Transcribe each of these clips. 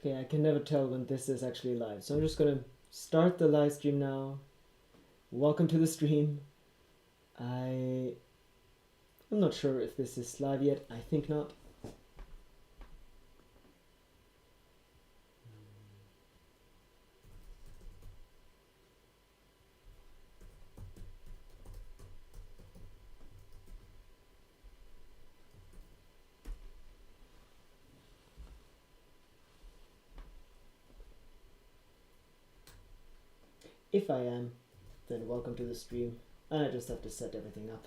Okay, I can never tell when this is actually live, so I'm just gonna start the live stream now. Welcome to the stream. I'm not sure if this is live yet. I think not. If I am, then welcome to the stream. And I just have to set everything up.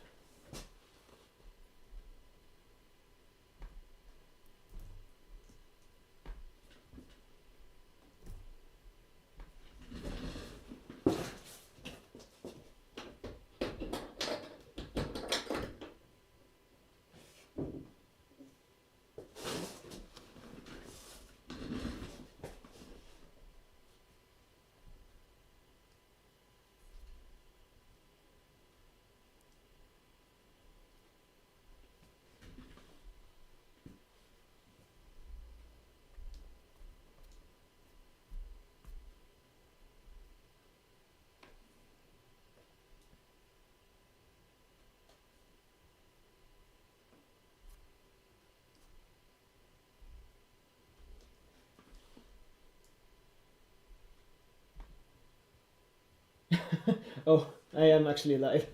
Oh, I am actually live.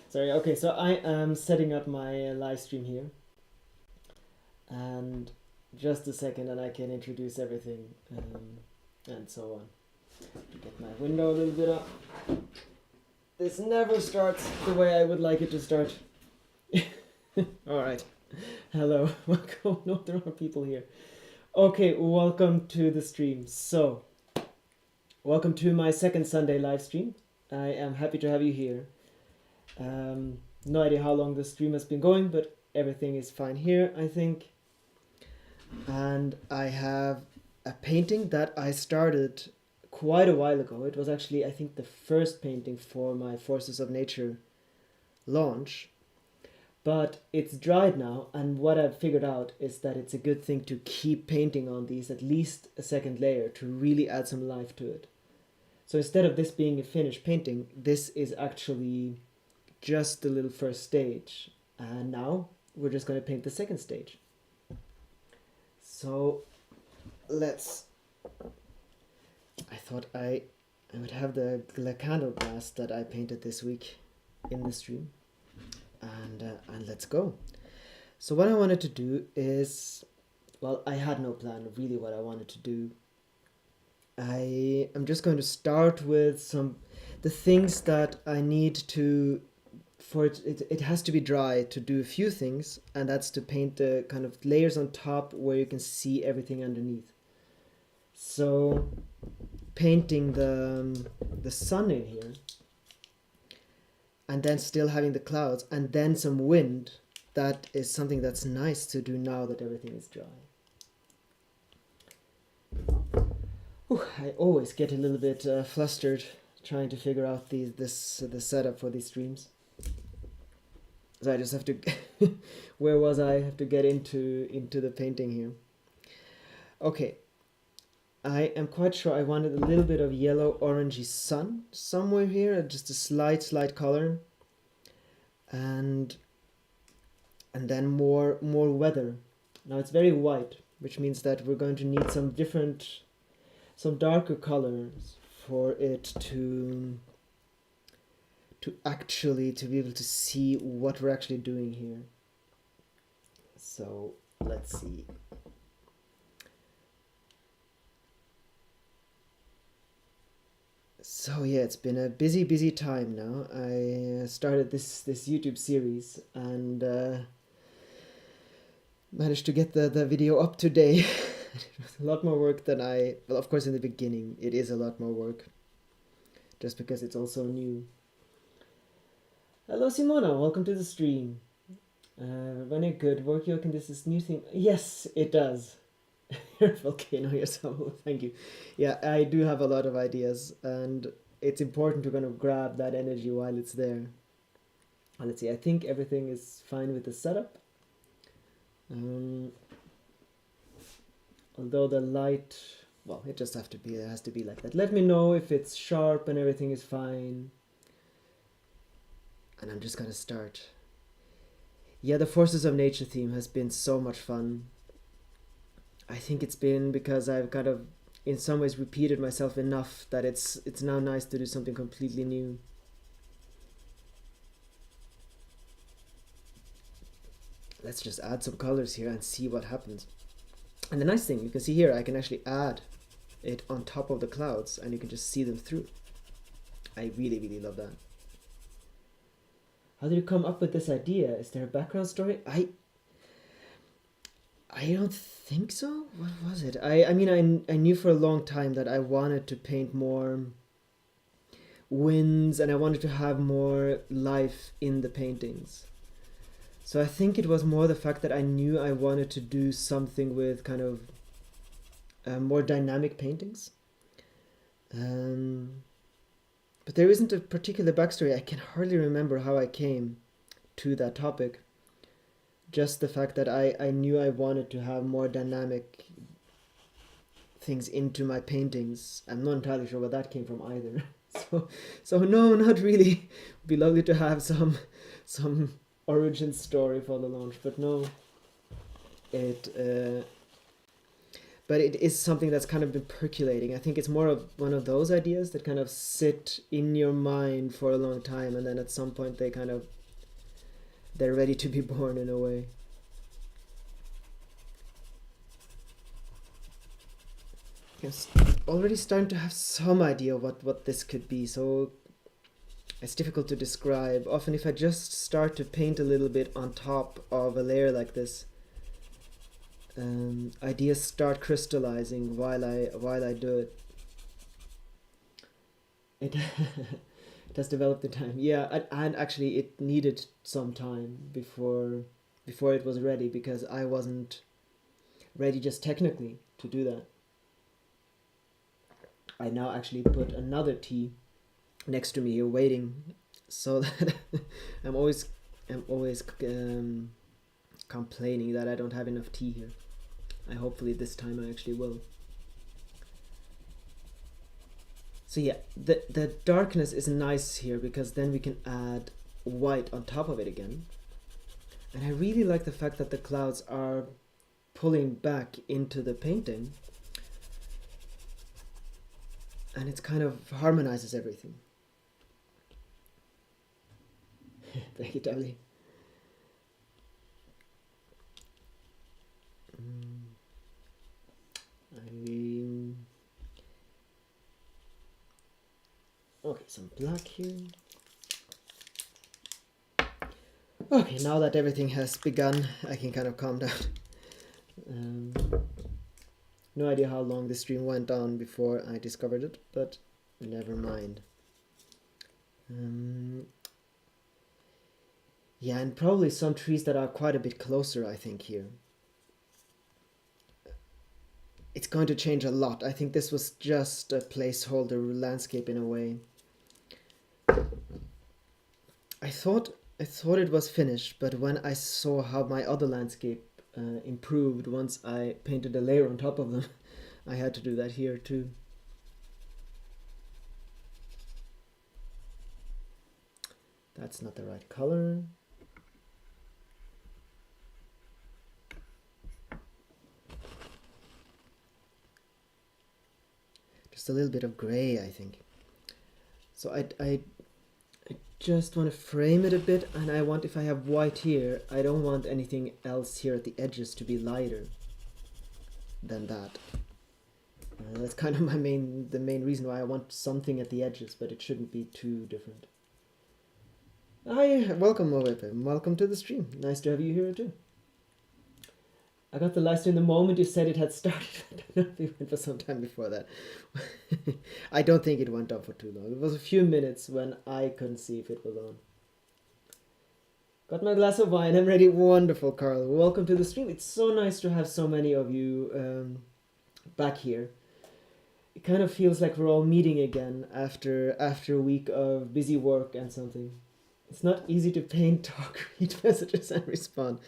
Sorry, okay, so I am setting up my live stream here. And just a second and I can introduce everything and so on. To get my window a little bit up. This never starts the way I would like it to start. Alright. Hello. Welcome. No, there are people here. Okay, welcome to the stream. So, welcome to my second Sunday live stream. I am happy to have you here. No idea how long the stream has been going, but everything is fine here, I think. And I have a painting that I started quite a while ago. It was actually, I think, the first painting for my Forces of Nature launch. But it's dried now, and what I've figured out is that it's a good thing to keep painting on these at least a second layer to really add some life to it. So instead of this being a finished painting, this is actually just the little first stage. And now we're just going to paint the second stage. So let's... I thought I would have the candle glass that I painted this week in the stream. And let's go. So what I wanted to do is... Well, I had no plan of really what I wanted to do. I am just going to start with the things that I need to... For it has to be dry to do a few things, and that's to paint the kind of layers on top where you can see everything underneath. So painting the sun in here, and then still having the clouds, and then some wind, that is something that's nice to do now that everything is dry. I always get a little bit flustered trying to figure out the setup for these streams. So I just have to... Where was I? I have to get into the painting here. Okay. I am quite sure I wanted a little bit of yellow orangey sun somewhere here, just a slight color. And then more weather. Now it's very white, which means that we're going to need some darker colors for it to actually be able to see what we're actually doing here. So let's see. So yeah, it's been a busy time now. I started this YouTube series and managed to get the video up today. It was a lot more work than well, of course in the beginning it is a lot more work, just because it's also new. Hello Simona, welcome to the stream. When it good work, you can this is new thing. Yes, it does. Volcano yourself. Thank you. Yeah, I do have a lot of ideas, and it's important to kind of grab that energy while it's there. Let's see. I think everything is fine with the setup. Although the light well, it has to be like that. Let me know if it's sharp and everything is fine. And I'm just gonna start. Yeah, the Forces of Nature theme has been so much fun. I think it's been because I've kind of, in some ways, repeated myself enough that it's now nice to do something completely new. Let's just add some colors here and see what happens. And the nice thing, you can see here, I can actually add it on top of the clouds and you can just see them through. I really, really love that. How did you come up with this idea? Is there a background story? I don't think so. What was it? I mean, I knew for a long time that I wanted to paint more winds and I wanted to have more life in the paintings. So I think it was more the fact that I knew I wanted to do something with kind of more dynamic paintings. But there isn't a particular backstory. I can hardly remember how I came to that topic. Just the fact that I knew I wanted to have more dynamic things into my paintings. I'm not entirely sure where that came from either. So no, not really. It'd be lovely to have some origin story for the launch, but no. But it is something that's kind of been percolating. I think it's more of one of those ideas that kind of sit in your mind for a long time, and then at some point they're ready to be born in a way. I'm already starting to have some idea what this could be, so it's difficult to describe. Often if I just start to paint a little bit on top of a layer like this, ideas start crystallizing while I do it. It it has developed in time. Yeah, and actually it needed some time before it was ready, because I wasn't ready just technically to do that. I now actually put another tea next to me here waiting, so that I'm always complaining that I don't have enough tea here. Hopefully this time I actually will. So yeah, the darkness is nice here because then we can add white on top of it again. And I really like the fact that the clouds are pulling back into the painting, and it kind of harmonizes everything. Thank you, Dolly. Okay, some black here. Okay, now that everything has begun, I can kind of calm down. No idea how long the stream went on before I discovered it, but never mind. Yeah, and probably some trees that are quite a bit closer, I think, here. It's going to change a lot. I think this was just a placeholder landscape in a way. I thought it was finished, but when I saw how my other landscape improved once I painted a layer on top of them, I had to do that here too. That's not the right color. Just a little bit of gray, I think. So I just want to frame it a bit, and I want, if I have white here, I don't want anything else here at the edges to be lighter than that. That's kind of the main reason why I want something at the edges, but it shouldn't be too different. Hi, welcome Oilpainting. Welcome to the stream. Nice to have you here too. I got the live stream the moment you said it had started. I don't know if it went for some time before that. I don't think it went on for too long. It was a few minutes when I couldn't see if it was on. Got my glass of wine. I'm ready. Wonderful, Carl. Welcome to the stream. It's so nice to have so many of you back here. It kind of feels like we're all meeting again after a week of busy work and something. It's not easy to paint, talk, read messages, and respond.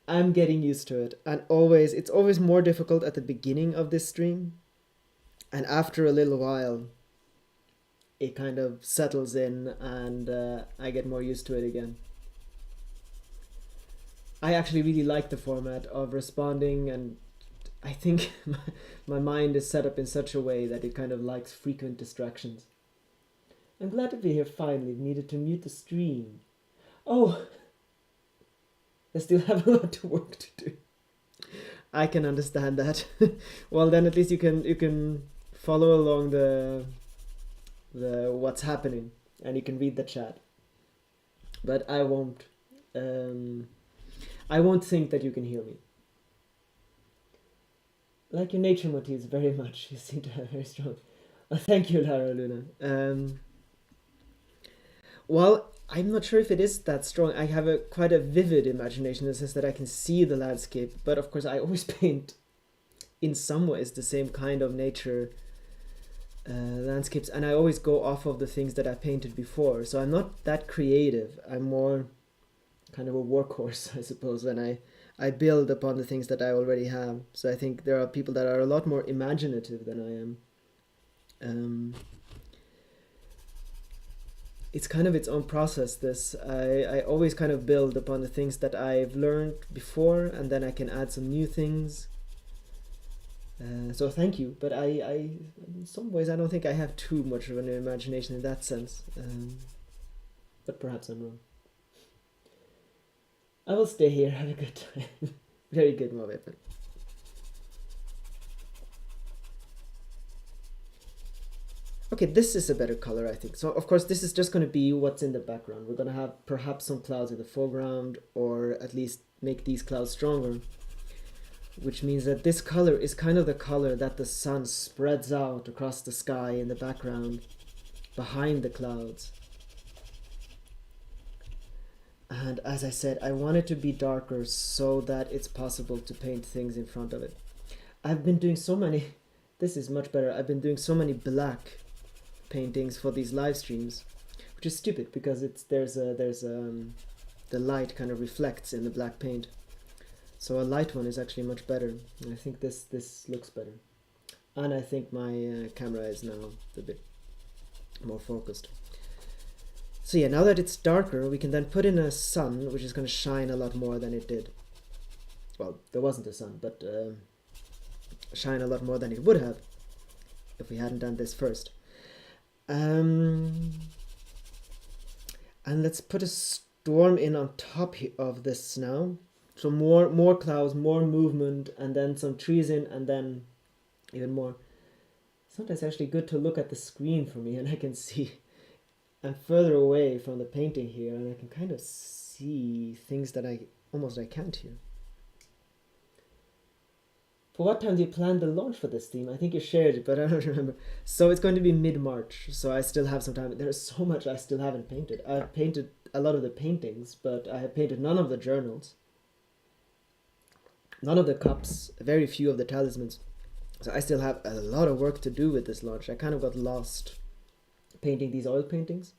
I'm getting used to it, and it's always more difficult at the beginning of this stream, and after a little while, it kind of settles in, and I get more used to it again. I actually really like the format of responding, and I think my mind is set up in such a way that it kind of likes frequent distractions. I'm glad to be here finally. Needed to mute the stream. Oh, I still have a lot of work to do. I can understand that. Well, then at least you can follow along the what's happening, and you can read the chat. But I won't. I won't think that you can hear me. Like your nature motifs very much. You seem to have very strong. Thank you, Lara Luna. Well, I'm not sure if it is that strong. I have quite a vivid imagination in the sense that I can see the landscape, but of course I always paint in some ways the same kind of nature landscapes, and I always go off of the things that I painted before. So I'm not that creative. I'm more kind of a workhorse, I suppose, and I build upon the things that I already have. So I think there are people that are a lot more imaginative than I am. It's kind of its own process, this. I always kind of build upon the things that I've learned before, and then I can add some new things. So thank you, but I in some ways I don't think I have too much of an imagination in that sense. But perhaps I'm wrong. I will stay here, have a good time. Very good, Movet. Okay, this is a better color, I think. So, of course, this is just going to be what's in the background. We're going to have perhaps some clouds in the foreground, or at least make these clouds stronger. Which means that this color is kind of the color that the sun spreads out across the sky in the background, behind the clouds. And as I said, I want it to be darker so that it's possible to paint things in front of it. I've been doing so many, this is much better, I've been doing so many black paintings for these live streams, which is stupid because the light kind of reflects in the black paint. So a light one is actually much better. I think this looks better. And I think my camera is now a bit more focused. So yeah, now that it's darker, we can then put in a sun, which is going to shine a lot more than it did. Well, there wasn't a sun, but shine a lot more than it would have if we hadn't done this first. And let's put a storm in on top of this now. So more clouds, more movement, and then some trees in, and then even more. Sometimes it's actually good to look at the screen for me, and I can see I'm further away from the painting here, and I can kind of see things that I can't hear. For what time do you plan the launch for this theme? I think you shared it, but I don't remember. So it's going to be mid-March, so I still have some time. There's so much I still haven't painted. I've painted a lot of the paintings, but I have painted none of the journals. None of the cups, very few of the talismans. So I still have a lot of work to do with this launch. I kind of got lost painting these oil paintings,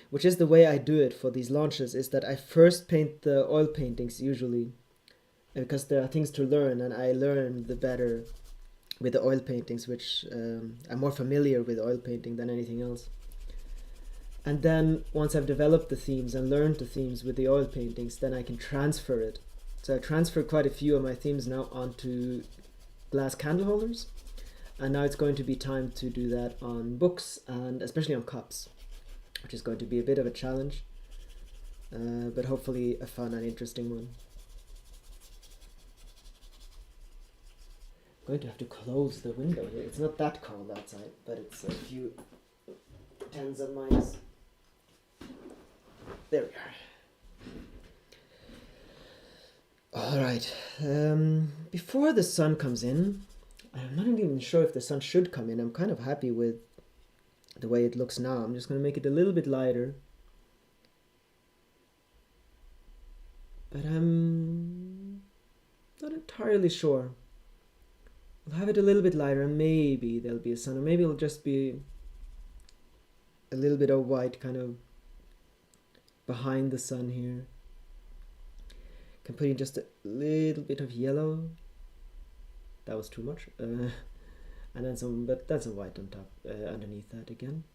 which is the way I do it for these launches, is that I first paint the oil paintings usually, because there are things to learn, and I learn the better with the oil paintings, which I'm more familiar with oil painting than anything else. And then once I've developed the themes and learned the themes with the oil paintings, then I can transfer it. So I transferred quite a few of my themes now onto glass candle holders, and now it's going to be time to do that on books and especially on cups, which is going to be a bit of a challenge, but hopefully a fun and interesting one. I'm going to have to close the window here. It's not that cold outside, but it's a few tens of minus. There we are. Alright, before the sun comes in, I'm not even sure if the sun should come in. I'm kind of happy with the way it looks now. I'm just going to make it a little bit lighter. But I'm not entirely sure. I'll have it a little bit lighter, and maybe there'll be a sun, or maybe it'll just be a little bit of white kind of behind the sun here. Can put in just a little bit of yellow. That was too much. And then some white on top, underneath that again.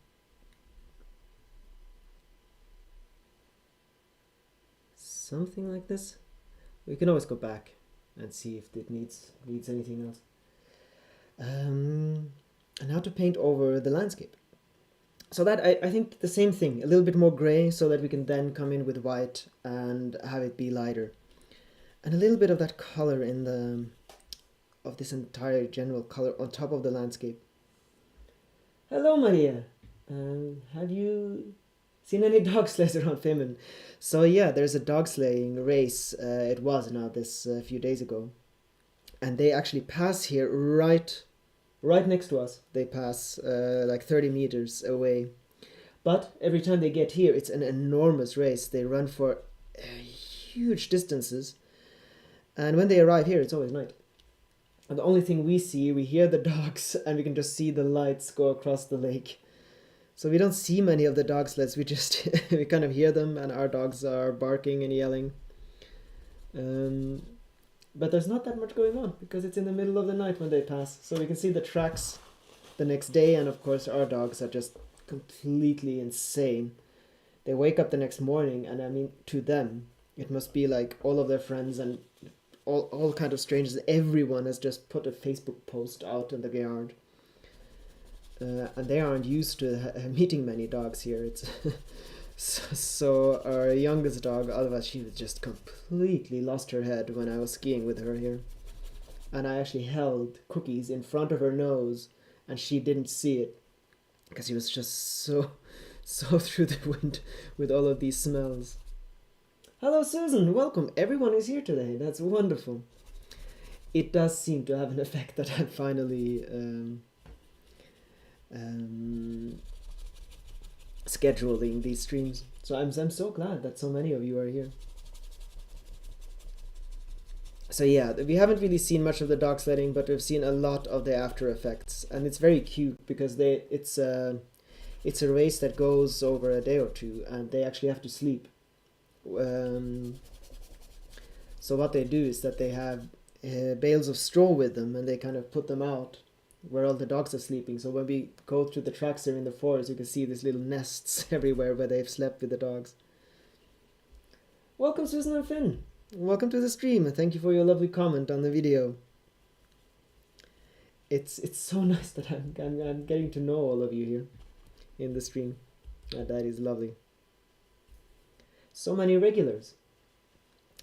Something like this. We can always go back and see if it needs anything else. And how to paint over the landscape. So that I think the same thing, a little bit more gray, so that we can then come in with white and have it be lighter. And a little bit of that color of this entire general color on top of the landscape. Hello, Maria. Have you seen any dog sleighs around Finland? So yeah, there's a dog sleighing race. It was now this a few days ago, and they actually pass here right next to us. They pass like 30 meters away, but every time they get here, it's an enormous race. They run for huge distances, and when they arrive here, it's always night. And the only thing we hear the dogs, and we can just see the lights go across the lake. So we don't see many of the dog sleds, we just we kind of hear them, and our dogs are barking and yelling. But there's not that much going on, because it's in the middle of the night when they pass. So we can see the tracks the next day, and of course our dogs are just completely insane. They wake up the next morning, and I mean, to them, it must be like all of their friends and all kind of strangers. Everyone has just put a Facebook post out in the yard. And they aren't used to meeting many dogs here. It's so our youngest dog, Alva, she was just completely lost her head when I was skiing with her here. And I actually held cookies in front of her nose, and she didn't see it, because she was just so through the wind with all of these smells. Hello, Susan. Welcome. Everyone is here today. That's wonderful. It does seem to have an effect that I'm finally scheduling these streams. So I'm so glad that so many of you are here. So yeah, we haven't really seen much of the dog sledding, but we've seen a lot of the after effects, and it's very cute because it's a race that goes over a day or two, and they actually have to sleep. So what they do is that they have bales of straw with them, and they kind of put them out where all the dogs are sleeping. So when we go through the tracks there in the forest, you can see these little nests everywhere where they've slept with the dogs. Welcome, Susan and Finn. Welcome to the stream, and thank you for your lovely comment on the video. It's so nice that I'm getting to know all of you here in the stream. That is lovely. So many regulars.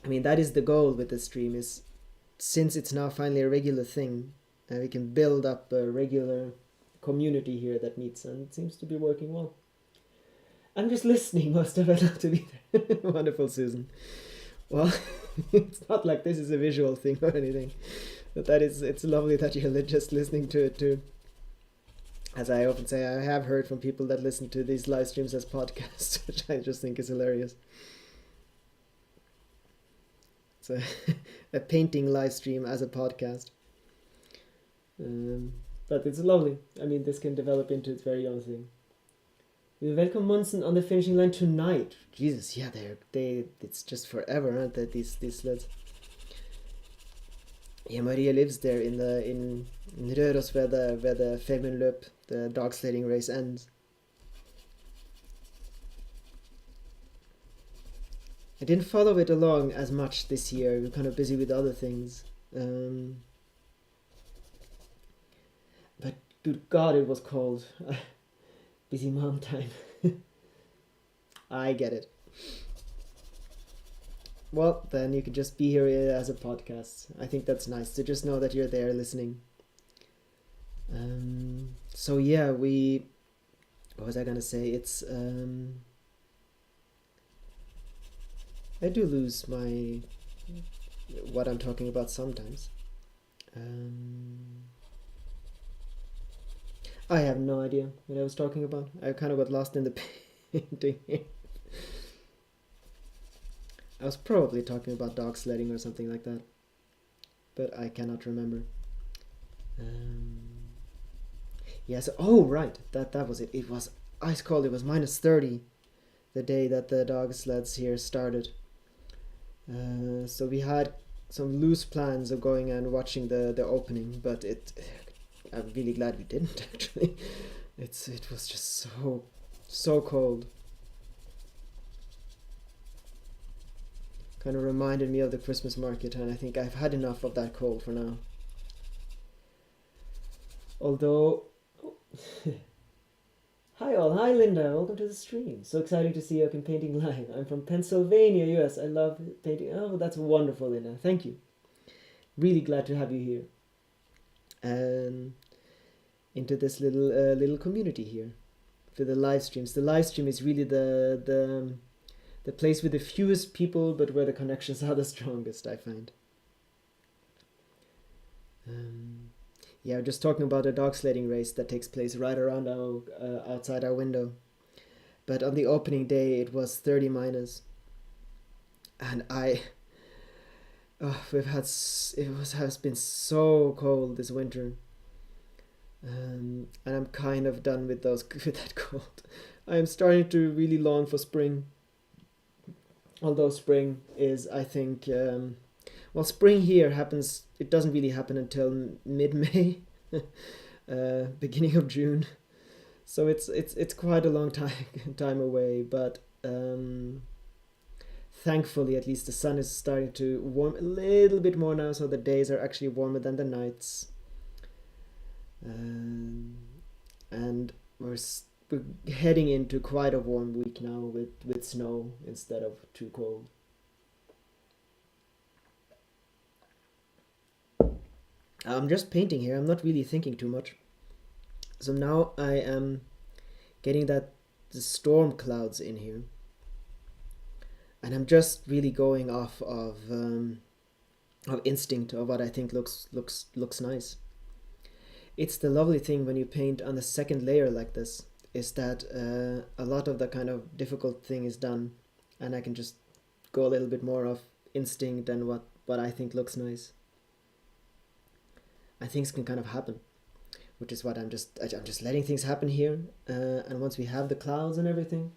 I mean, that is the goal with the stream, is since it's now finally a regular thing, we can build up a regular community here that meets, and it seems to be working well. I'm just listening most of it, not to be there. Wonderful, Susan. Well, it's not like this is a visual thing or anything, but it's lovely that you're just listening to it too. As I often say, I have heard from people that listen to these live streams as podcasts, which I just think is hilarious. It's a painting live stream as a podcast. But it's lovely. I mean, this can develop into its very own thing. We welcome Munson on the finishing line tonight. Jesus, yeah, it's just forever, aren't they, these sleds? Yeah, Maria lives there in Røros, where the Femundløp, the dog sledding race, ends. I didn't follow it along as much this year. We were kind of busy with other things. But good God, it was cold. Busy mom time. I get it. Well, then you could just be here as a podcast. I think that's nice to just know that you're there listening. So yeah, what was I gonna say? It's I do lose what I'm talking about sometimes. I have no idea what I was talking about. I kind of got lost in the painting. I was probably talking about dog sledding or something like that, but I cannot remember. Yes. Oh, right. That was it. It was ice cold. It was -30 the day that the dog sleds here started. So we had some loose plans of going and watching the opening, but I'm really glad we didn't actually. It was just so cold. Kind of reminded me of the Christmas market, and I think I've had enough of that cold for now. Although, hi all, hi Linda, welcome to the stream. So exciting to see you painting live. I'm from Pennsylvania, US. I love painting. Oh, that's wonderful, Linda. Thank you. Really glad to have you here. Into this little community here for the live streams. The live stream is really the place with the fewest people, but where the connections are the strongest, I find. Yeah, we're just talking about a dog sledding race that takes place right around our outside our window. But on the opening day, it was 30 minus, and has been so cold this winter, and I'm kind of done with with that cold. I am starting to really long for spring. Although spring is, I think, well, spring here happens. It doesn't really happen until mid-May, beginning of June. So it's quite a long time away. But thankfully, at least the sun is starting to warm a little bit more now, so the days are actually warmer than the nights. And we're heading into quite a warm week now with snow instead of too cold. I'm just painting here. I'm not really thinking too much. So now I am getting the storm clouds in here, and I'm just really going off of instinct of what I think looks nice. It's the lovely thing when you paint on the second layer like this, is that a lot of the kind of difficult thing is done, and I can just go a little bit more of instinct and what I think looks nice. And things can kind of happen, which is what I'm just letting things happen here. And once we have the clouds and everything,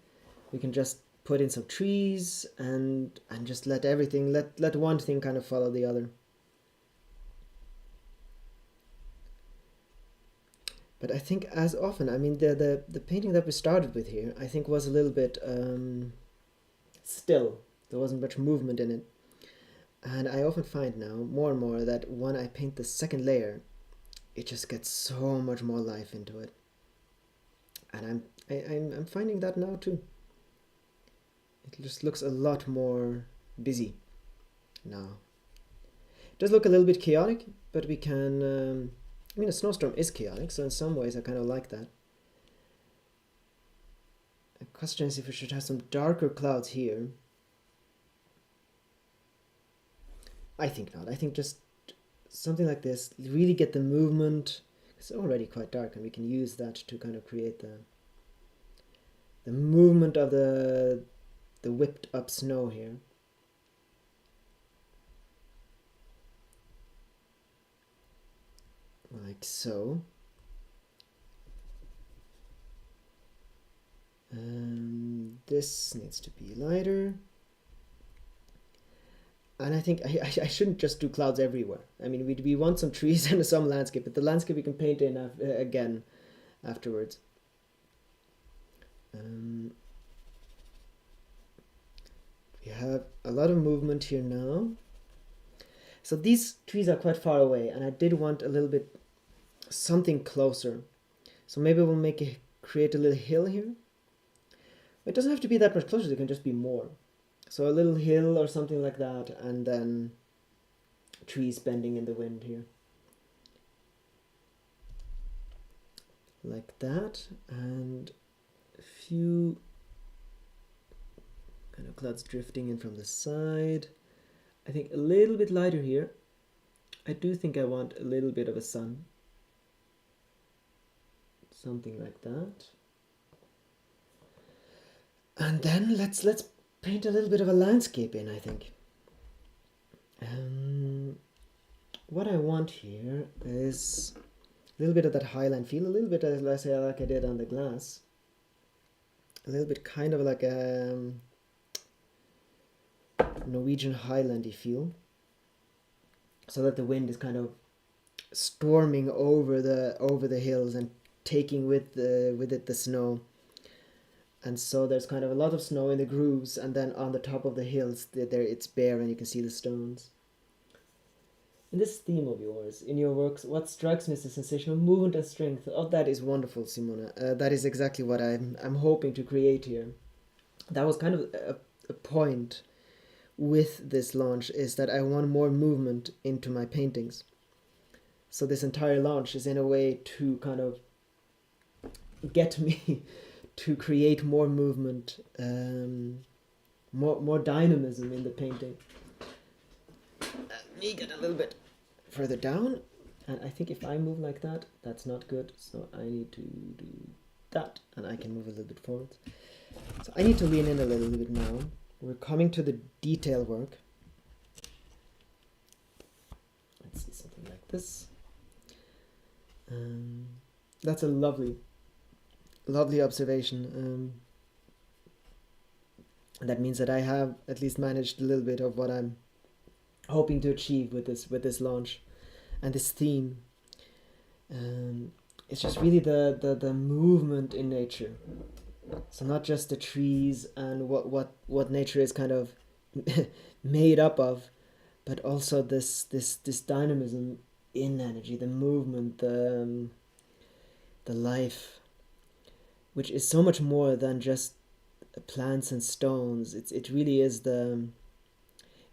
we can just put in some trees and just let everything, let one thing kind of follow the other. But I think as often, I mean, the painting that we started with here, I think was a little bit still. There wasn't much movement in it. And I often find now, more and more, that when I paint the second layer, it just gets so much more life into it. And I'm finding that now too. It just looks a lot more busy now. It does look a little bit chaotic, but we can... I mean, a snowstorm is chaotic, so in some ways I kind of like that. The question is if we should have some darker clouds here. I think not. I think just something like this, really get the movement. It's already quite dark, and we can use that to kind of create the movement of the whipped up snow here. Like so. This needs to be lighter. And I think I shouldn't just do clouds everywhere. I mean, we want some trees and some landscape, but the landscape we can paint in again afterwards. We have a lot of movement here now. So these trees are quite far away, and I did want a little bit something closer. So maybe we'll create a little hill here. It doesn't have to be that much closer, it can just be more. So a little hill or something like that, and then trees bending in the wind here. Like that, and a few kind of clouds drifting in from the side. I think a little bit lighter here. I do think I want a little bit of a sun. Something like that. And then let's paint a little bit of a landscape in, I think. What I want here is a little bit of that highland feel, a little bit of, let's say, like I did on the glass. A little bit kind of like a Norwegian highlandy feel, so that the wind is kind of storming over the hills and taking with it the snow. And so there's kind of a lot of snow in the grooves, and then on the top of the hills there it's bare and you can see the stones. In this theme of yours, in your works, what strikes me is the sensation of movement and strength. Oh, that is wonderful, Simona. That is exactly what I'm hoping to create here. That was kind of a point with this launch, is that I want more movement into my paintings. So this entire launch is in a way to kind of get me to create more movement, more dynamism in the painting. Let me get a little bit further down, and I think if I move like that, that's not good, so I need to do that, and I can move a little bit forward. So I need to lean in a little bit now. We're coming to the detail work. Let's see, something like this. That's a lovely observation. And that means that I have at least managed a little bit of what I'm hoping to achieve with this launch and this theme. It's just really the movement in nature. So not just the trees and what nature is kind of made up of, but also this dynamism in energy, the movement, the life, which is so much more than just plants and stones. It really is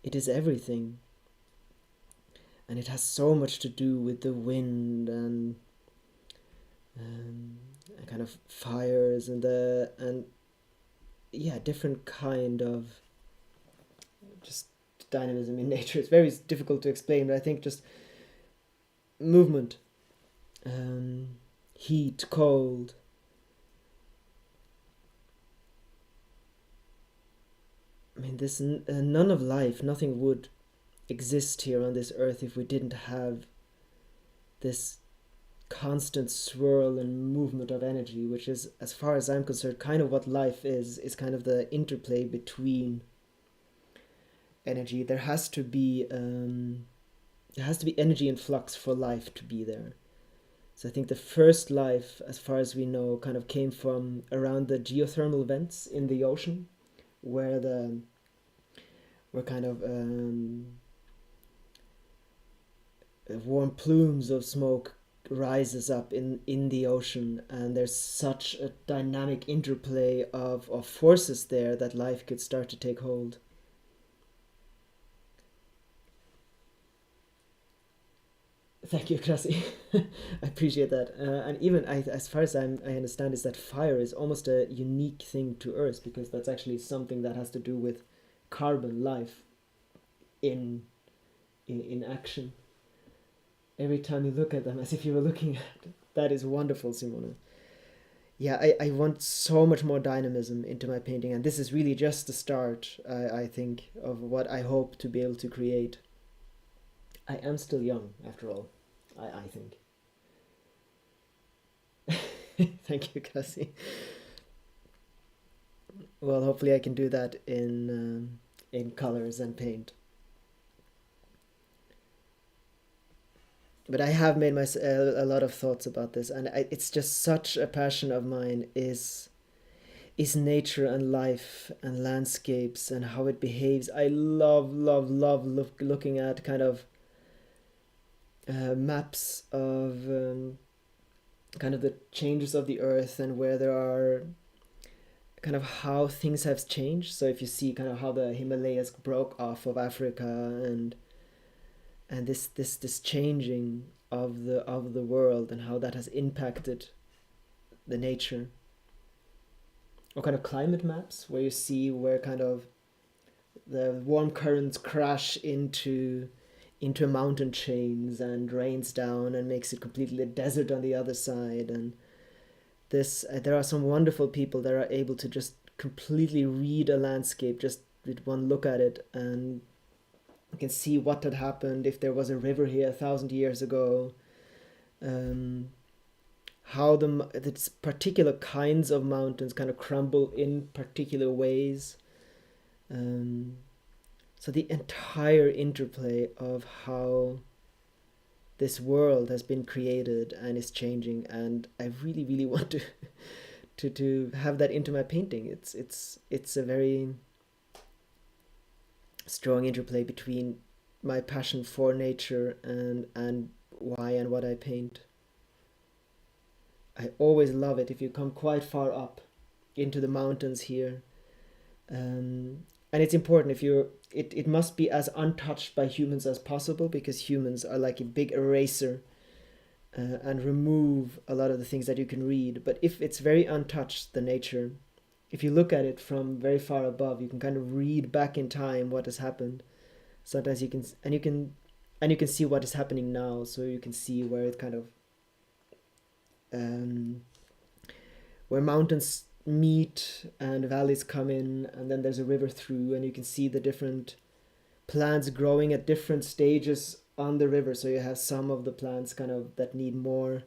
it is everything, and it has so much to do with the wind and kind of fires and different kind of just dynamism in nature. It's very difficult to explain, but I think just movement, heat, cold, I mean, this none of life, nothing would exist here on this earth if we didn't have this constant swirl and movement of energy, which is, as far as I'm concerned, kind of what life is kind of the interplay between energy. There has to be energy in flux for life to be there. So I think the first life, as far as we know, kind of came from around the geothermal vents in the ocean, where kind of warm plumes of smoke rises up in the ocean, and there's such a dynamic interplay of forces there that life could start to take hold. Thank you, Krasi. I appreciate that. And even as far as I understand, is that fire is almost a unique thing to Earth, because that's actually something that has to do with carbon life in action. Every time you look at them, as if you were looking at, that is wonderful, Simona. Yeah, I want so much more dynamism into my painting, and this is really just the start, I think, of what I hope to be able to create. I am still young, after all, I think. Thank you, Cassie. Well, hopefully I can do that in colors and paint. But I have made a lot of thoughts about this, and it's just such a passion of mine is nature and life and landscapes and how it behaves. I love looking at kind of maps of kind of the changes of the earth, and where there are kind of how things have changed. So if you see kind of how the Himalayas broke off of Africa, and this changing of the world, and how that has impacted the nature. Or kind of climate maps, where you see where kind of the warm currents crash into mountain chains and rains down and makes it completely a desert on the other side. And there are some wonderful people that are able to just completely read a landscape just with one look at it, and you can see what had happened if there was a river here 1,000 years ago. How the particular kinds of mountains kind of crumble in particular ways. So the entire interplay of how this world has been created and is changing, and I really, really want to to have that into my painting. It's a very strong interplay between my passion for nature and why and what I paint. I always love it if you come quite far up into the mountains here. And it's important if you're it must be as untouched by humans as possible, because humans are like a big eraser, and remove a lot of the things that you can read. But if it's very untouched, the nature, if you look at it from very far above, you can kind of read back in time what has happened. Sometimes you can, and you can see what is happening now, so you can see where it kind of um, where mountains meet and valleys come in, and then there's a river through, and you can see the different plants growing at different stages on the river. So you have some of the plants kind of that need more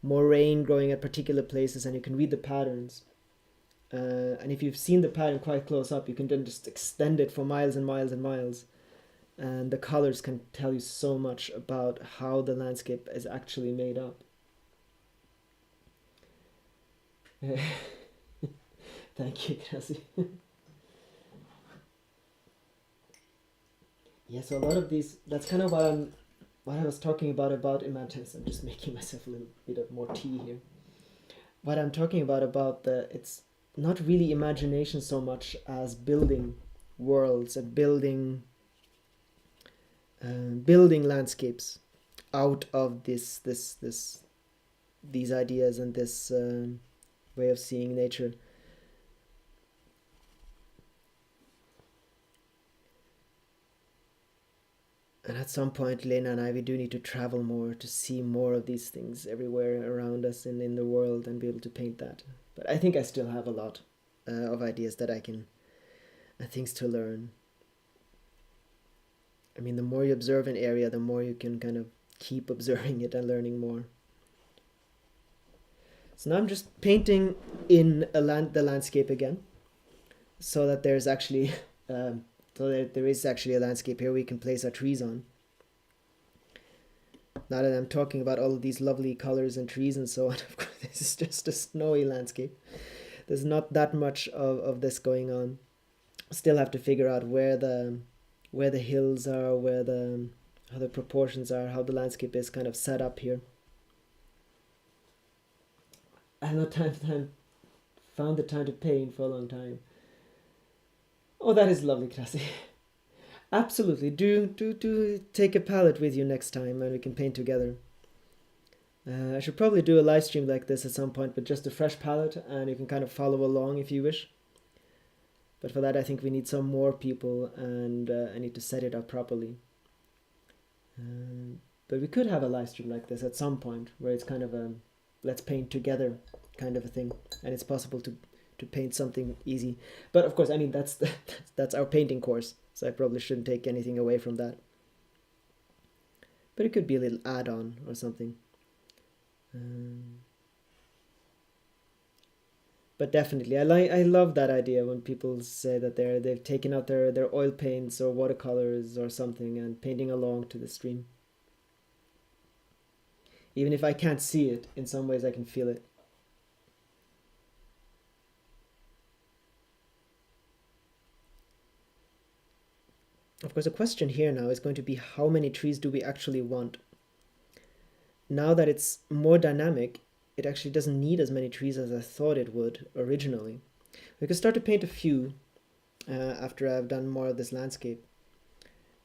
rain growing at particular places, and you can read the patterns. And if you've seen the pattern quite close up, you can then just extend it for miles and miles and miles. And the colors can tell you so much about how the landscape is actually made up. Thank you, Gracie. Yeah, so a lot of these, that's kind of what I was talking about images. I'm just making myself a little bit of more tea here. What I'm talking about it's not really imagination so much as building worlds and building landscapes out of these ideas and this way of seeing nature. And at some point, Lena and I, we do need to travel more to see more of these things everywhere around us and in the world, and be able to paint that. But I think I still have a lot of ideas that I can, things to learn. I mean, the more you observe an area, the more you can kind of keep observing it and learning more. So now I'm just painting in the landscape again, so that there's actually so there is actually a landscape here we can place our trees on. Now that I'm talking about all of these lovely colors and trees and so on, of course, this is just a snowy landscape. There's not that much of this going on. Still have to figure out where the hills are, how the proportions are, how the landscape is kind of set up here. I have not found the time to paint for a long time. Oh, that is lovely, Krasi. Absolutely. Do take a palette with you next time, and we can paint together. I should probably do a live stream like this at some point, but just a fresh palette, and you can kind of follow along if you wish. But for that, I think we need some more people, and I need to set it up properly. But we could have a live stream like this at some point, where it's kind of a let's paint together kind of a thing, and it's possible to paint something easy. But of course, I mean, that's our painting course, so I probably shouldn't take anything away from that. But it could be a little add-on or something. But definitely, I love that idea when people say that they've taken out their oil paints or watercolors or something and painting along to the stream. Even if I can't see it, in some ways I can feel it. Of course, the question here now is going to be, how many trees do we actually want? Now that it's more dynamic, it actually doesn't need as many trees as I thought it would originally. We can start to paint a few after I've done more of this landscape.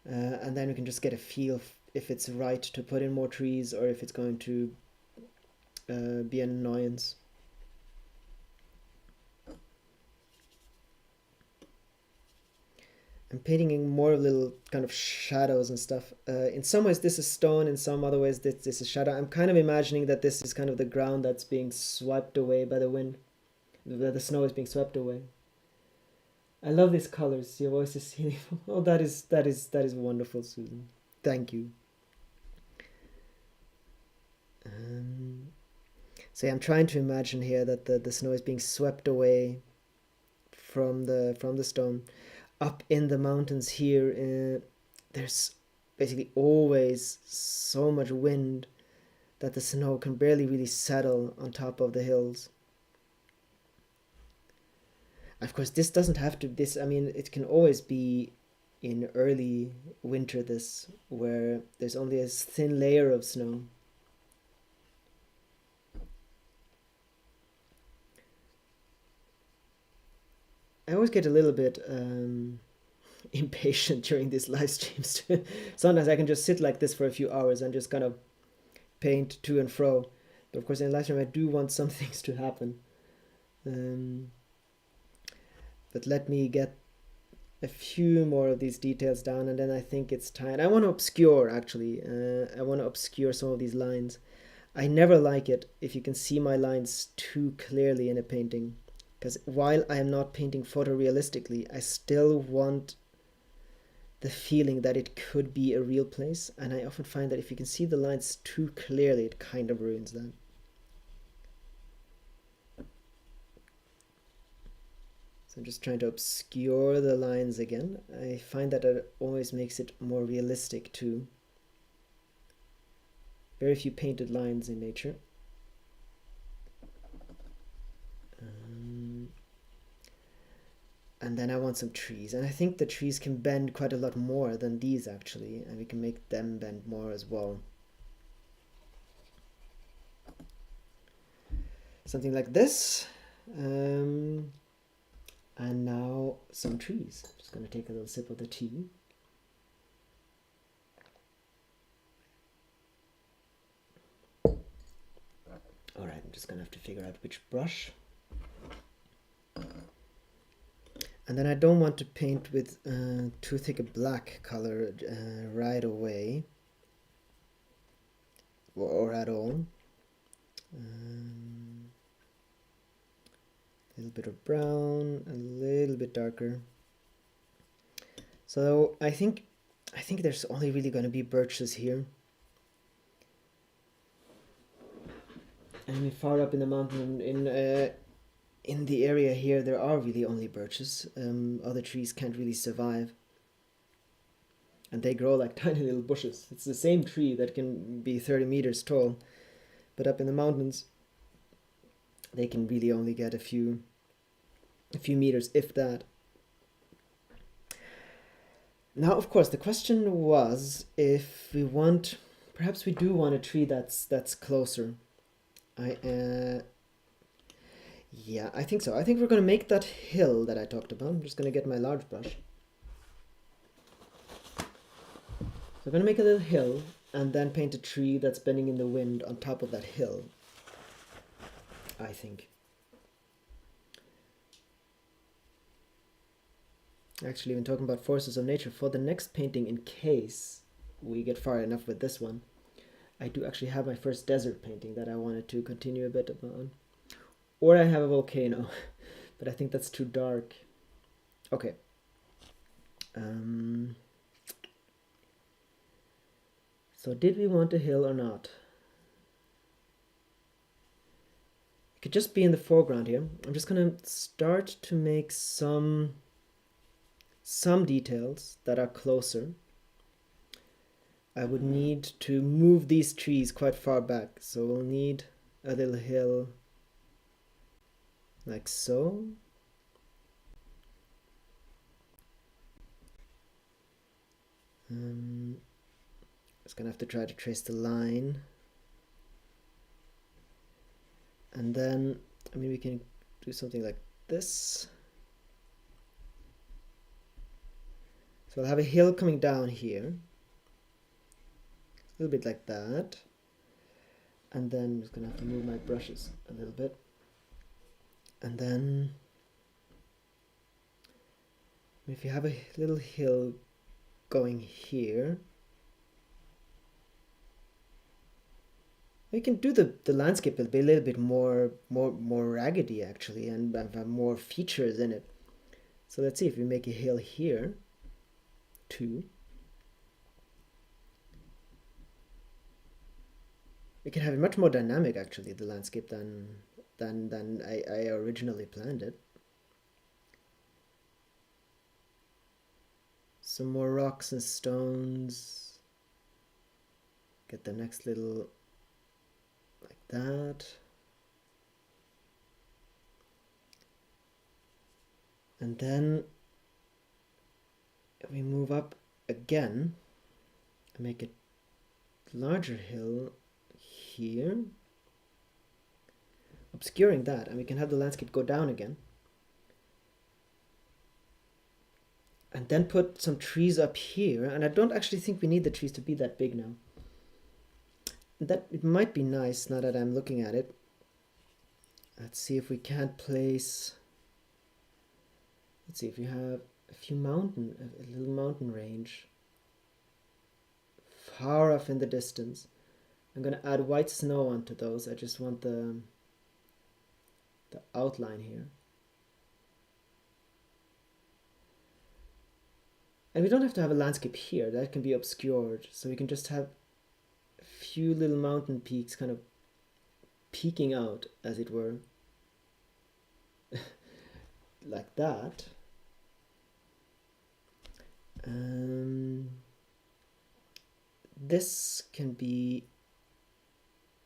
And then we can just get a feel if it's right to put in more trees or if it's going to be an annoyance. I'm painting more of little kind of shadows and stuff. In some ways this is stone, in some other ways this is shadow. I'm kind of imagining that this is kind of the ground that's being swept away by the wind. The snow is being swept away. I love these colors. Your voice is healing. Oh, that is wonderful, Susan. Thank you. So yeah, I'm trying to imagine here that the snow is being swept away from the stone. up in the mountains here, there's basically always so much wind that the snow can barely really settle on top of the hills. Of course, this doesn't have to, this, I mean, it can always be in early winter, this, where there's only a thin layer of snow. I always get a little bit impatient during these live streams. Sometimes I can just sit like this for a few hours and just kind of paint to and fro. But of course, in the live stream, I do want some things to happen. But let me get a few more of these details down, and then I think it's time. I want to obscure, actually. I want to obscure some of these lines. I never like it if you can see my lines too clearly in a painting. Because while I am not painting photorealistically, I still want the feeling that it could be a real place. And I often find that if you can see the lines too clearly, it kind of ruins that. So I'm just trying to obscure the lines again. I find that it always makes it more realistic too. Very few painted lines in nature. And then I want some trees. And I think the trees can bend quite a lot more than these actually. And we can make them bend more as well. Something like this. And now some trees. I'm just going to take a little sip of the tea. Alright, I'm just going to have to figure out which brush. And then I don't want to paint with too thick a black color right away. Or at all. A little bit of brown, a little bit darker. So I think there's only really going to be birches here. I mean, far up in the mountain, in the area here, there are really only birches. Other trees can't really survive. And they grow like tiny little bushes. It's the same tree that can be 30 meters tall. But up in the mountains, they can really only get a few meters, if that. Now, of course, the question was if we want, perhaps we do want a tree that's closer. Yeah, I think so. I think we're going to make that hill that I talked about. I'm just going to get my large brush. So I'm going to make a little hill and then paint a tree that's bending in the wind on top of that hill, I think. Actually, when talking about forces of nature, for the next painting, in case we get far enough with this one, I do actually have my first desert painting that I wanted to continue a bit on. Or I have a volcano, but I think that's too dark. Okay. So did we want a hill or not? It could just be in the foreground here. I'm just going to start to make some details that are closer. I would need to move these trees quite far back, so we'll need a little hill like so. Just gonna have to try to trace the line. And then, I mean, we can do something like this. So I'll have a hill coming down here. A little bit like that. And then I'm just gonna have to move my brushes a little bit. And then if you have a little hill going here, you can do the landscape. It'll be a little bit more raggedy actually, and have more features in it. So let's see if we make a hill here too. We can have it much more dynamic actually, the landscape, than I originally planned it. some more rocks and stones. Get the next little like that. And then if we move up again and make a larger hill here, obscuring that, and we can have the landscape go down again. And then put some trees up here, and I don't actually think we need the trees to be that big now. That it might be nice now that I'm looking at it. Let's see if we can't place. Let's see if we have a little mountain range far off in the distance. I'm gonna add white snow onto those. I just want the outline here. And we don't have to have a landscape here, that can be obscured. So we can just have a few little mountain peaks kind of peeking out, as it were. Like that. This can be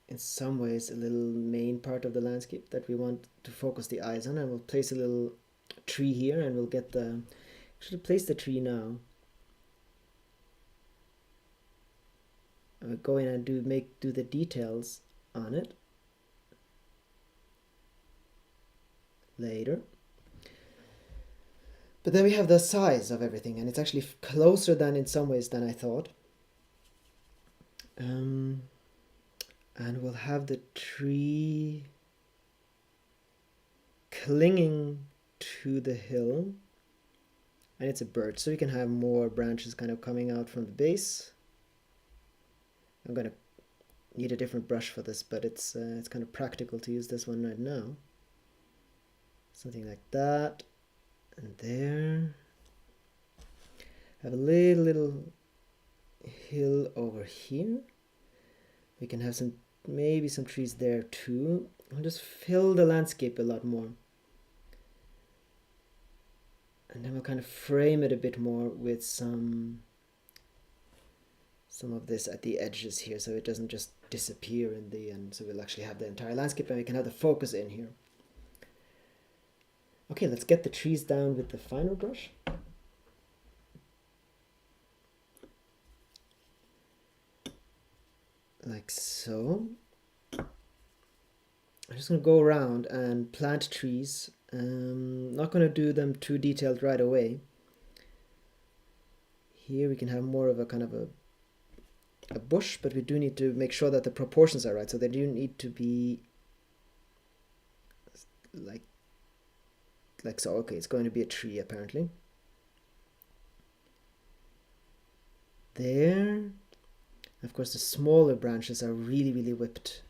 in some ways a little main part of the landscape that we want to focus the eyes on, and we'll place a little tree here, and we'll get the should place the tree now. I'll go in and do the details on it later. But then we have the size of everything, and it's actually closer than in some ways than I thought. And we'll have the tree clinging to the hill, and it's a birch, so we can have more branches kind of coming out from the base. I'm gonna need a different brush for this, but it's kind of practical to use this one right now. Something like that, and there. Have a little hill over here. We can have maybe some trees there too. I'll just fill the landscape a lot more. And then we'll kind of frame it a bit more with some of this at the edges here, so it doesn't just disappear in the end. So we'll actually have the entire landscape, and we can have the focus in here. Okay, let's get the trees down with the finer brush. Like so. I'm just going to go around and plant trees. Not going to do them too detailed right away. Here we can have more of a kind of a bush, but we do need to make sure that the proportions are right. So they do need to be like so. Okay, it's going to be a tree apparently. There. Of course, the smaller branches are really whipped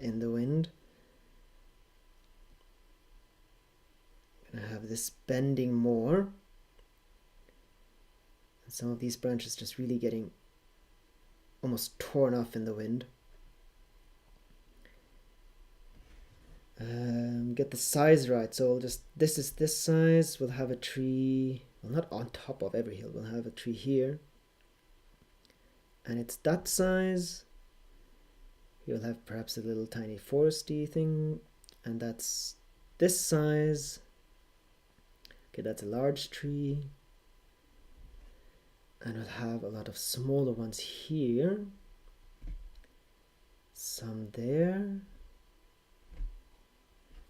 in the wind. I'm gonna have this bending more. And some of these branches just really getting almost torn off in the wind. Get the size right. So we'll just, this is this size. We'll have a tree, well, not on top of every hill. We'll have a tree here. And it's that size. You'll have perhaps a little tiny foresty thing, and that's this size. Okay, that's a large tree. And we'll have a lot of smaller ones here. Some there.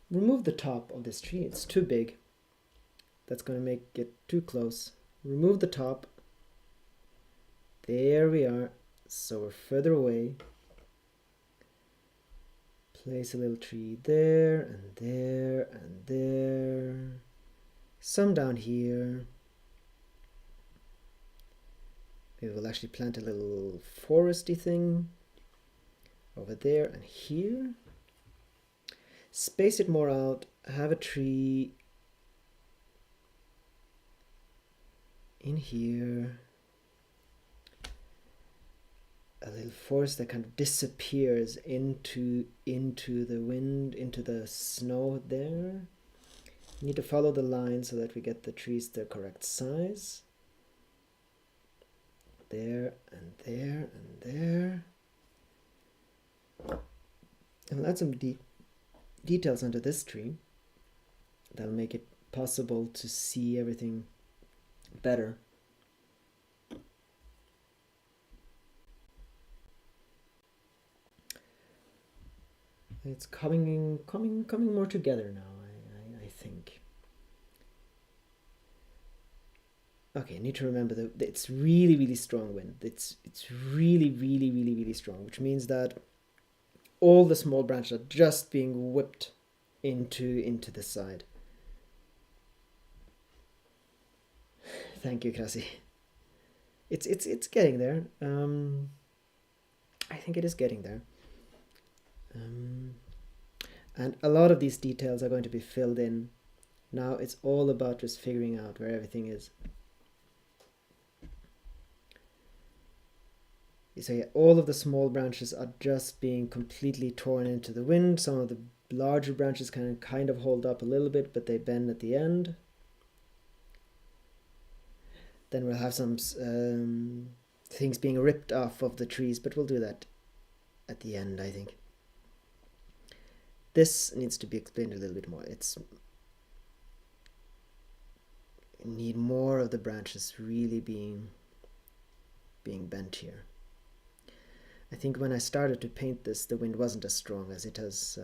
Remove the top of this tree, it's too big. That's going to make it too close. Remove the top. There we are, so we're further away. Place a little tree there, and there, and there. Some down here. Maybe we'll actually plant a little foresty thing over there and here. Space it more out, have a tree in here. A little forest that kind of disappears into the wind, into the snow there. We need to follow the line so that we get the trees the correct size. there and there and there. And we'll add some details onto this tree. That'll make it possible to see everything better. It's coming more together now, I think. Okay, I need to remember that it's really strong wind. It's really strong, which means that all the small branches are just being whipped into the side. Thank you, Krasi. It's getting there. I think it is getting there. And a lot of these details are going to be filled in. Now it's all about just figuring out where everything is. So yeah, all of the small branches are just being completely torn into the wind. Some of the larger branches can kind of hold up a little bit, but they bend at the end. Then we'll have some things being ripped off of the trees, but we'll do that at the end, I think. This needs to be explained a little bit more. You need more of the branches really being bent here. I think when I started to paint this, the wind wasn't as strong as it has.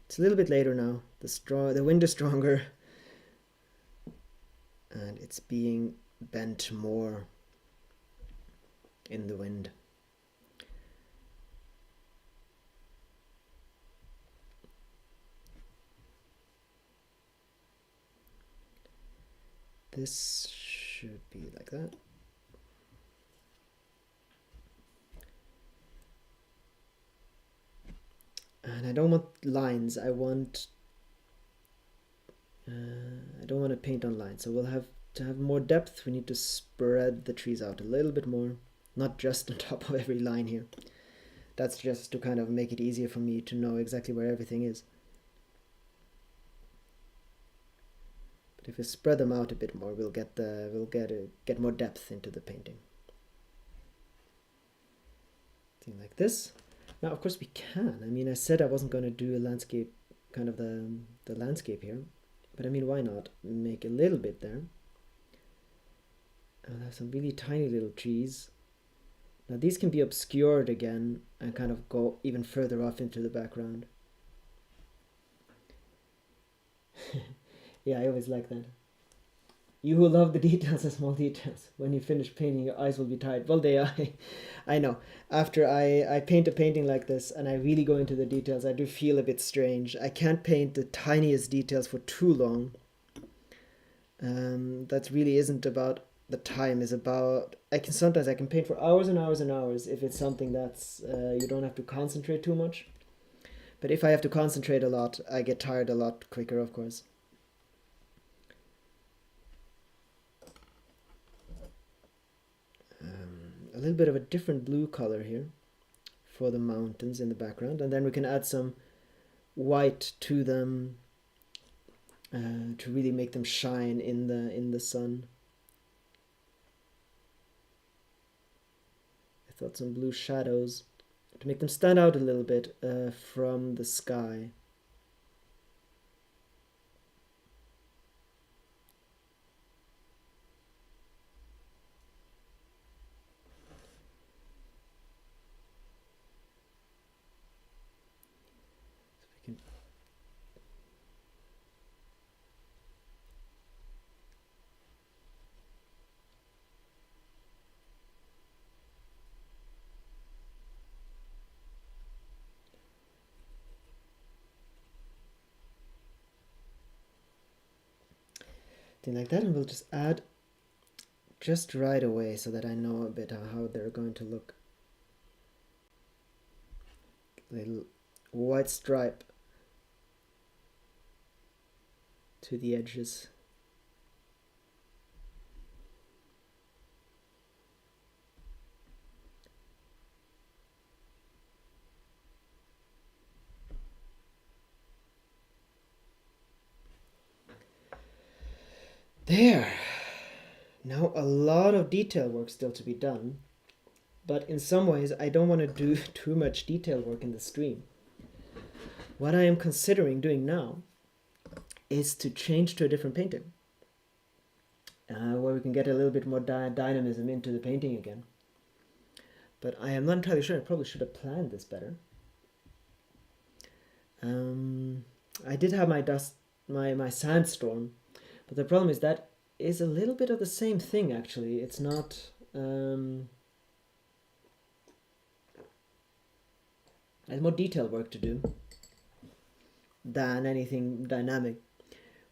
It's a little bit later now. The wind is stronger, and it's being bent more in the wind. This should be like that. And I don't want lines. I don't want to paint on lines. So we'll have to have more depth. We need to spread the trees out a little bit more, not just on top of every line here. That's just to kind of make it easier for me to know exactly where everything is. But if we spread them out a bit more, we'll get more depth into the painting. Something like this. Now, of course, we can. I mean, I said I wasn't going to do a landscape, kind of the landscape here. But I mean, why not make a little bit there? I'll have some really tiny little trees. Now, these can be obscured again and kind of go even further off into the background. Yeah, I always like that. You who love the details and small details. When you finish painting, your eyes will be tired. Well, I know. After I paint a painting like this and I really go into the details, I do feel a bit strange. I can't paint the tiniest details for too long. That really isn't about the time. Is about sometimes I can paint for hours and hours and hours if it's something that's you don't have to concentrate too much. But if I have to concentrate a lot, I get tired a lot quicker, of course. A little bit of a different blue color here for the mountains in the background, and then we can add some white to them to really make them shine in the sun. I thought some blue shadows to make them stand out a little bit from the sky. Like that, and we'll just add just right away so that I know a bit how they're going to look. Little white stripe to the edges. There. Now a lot of detail work still to be done, but in some ways I don't want to do too much detail work in the stream. What I am considering doing now is to change to a different painting, where we can get a little bit more dynamism into the painting again. But I am not entirely sure. I probably should have planned this better. I did have my sandstorm, but the problem is that is a little bit of the same thing actually. It's not there's more detail work to do than anything dynamic,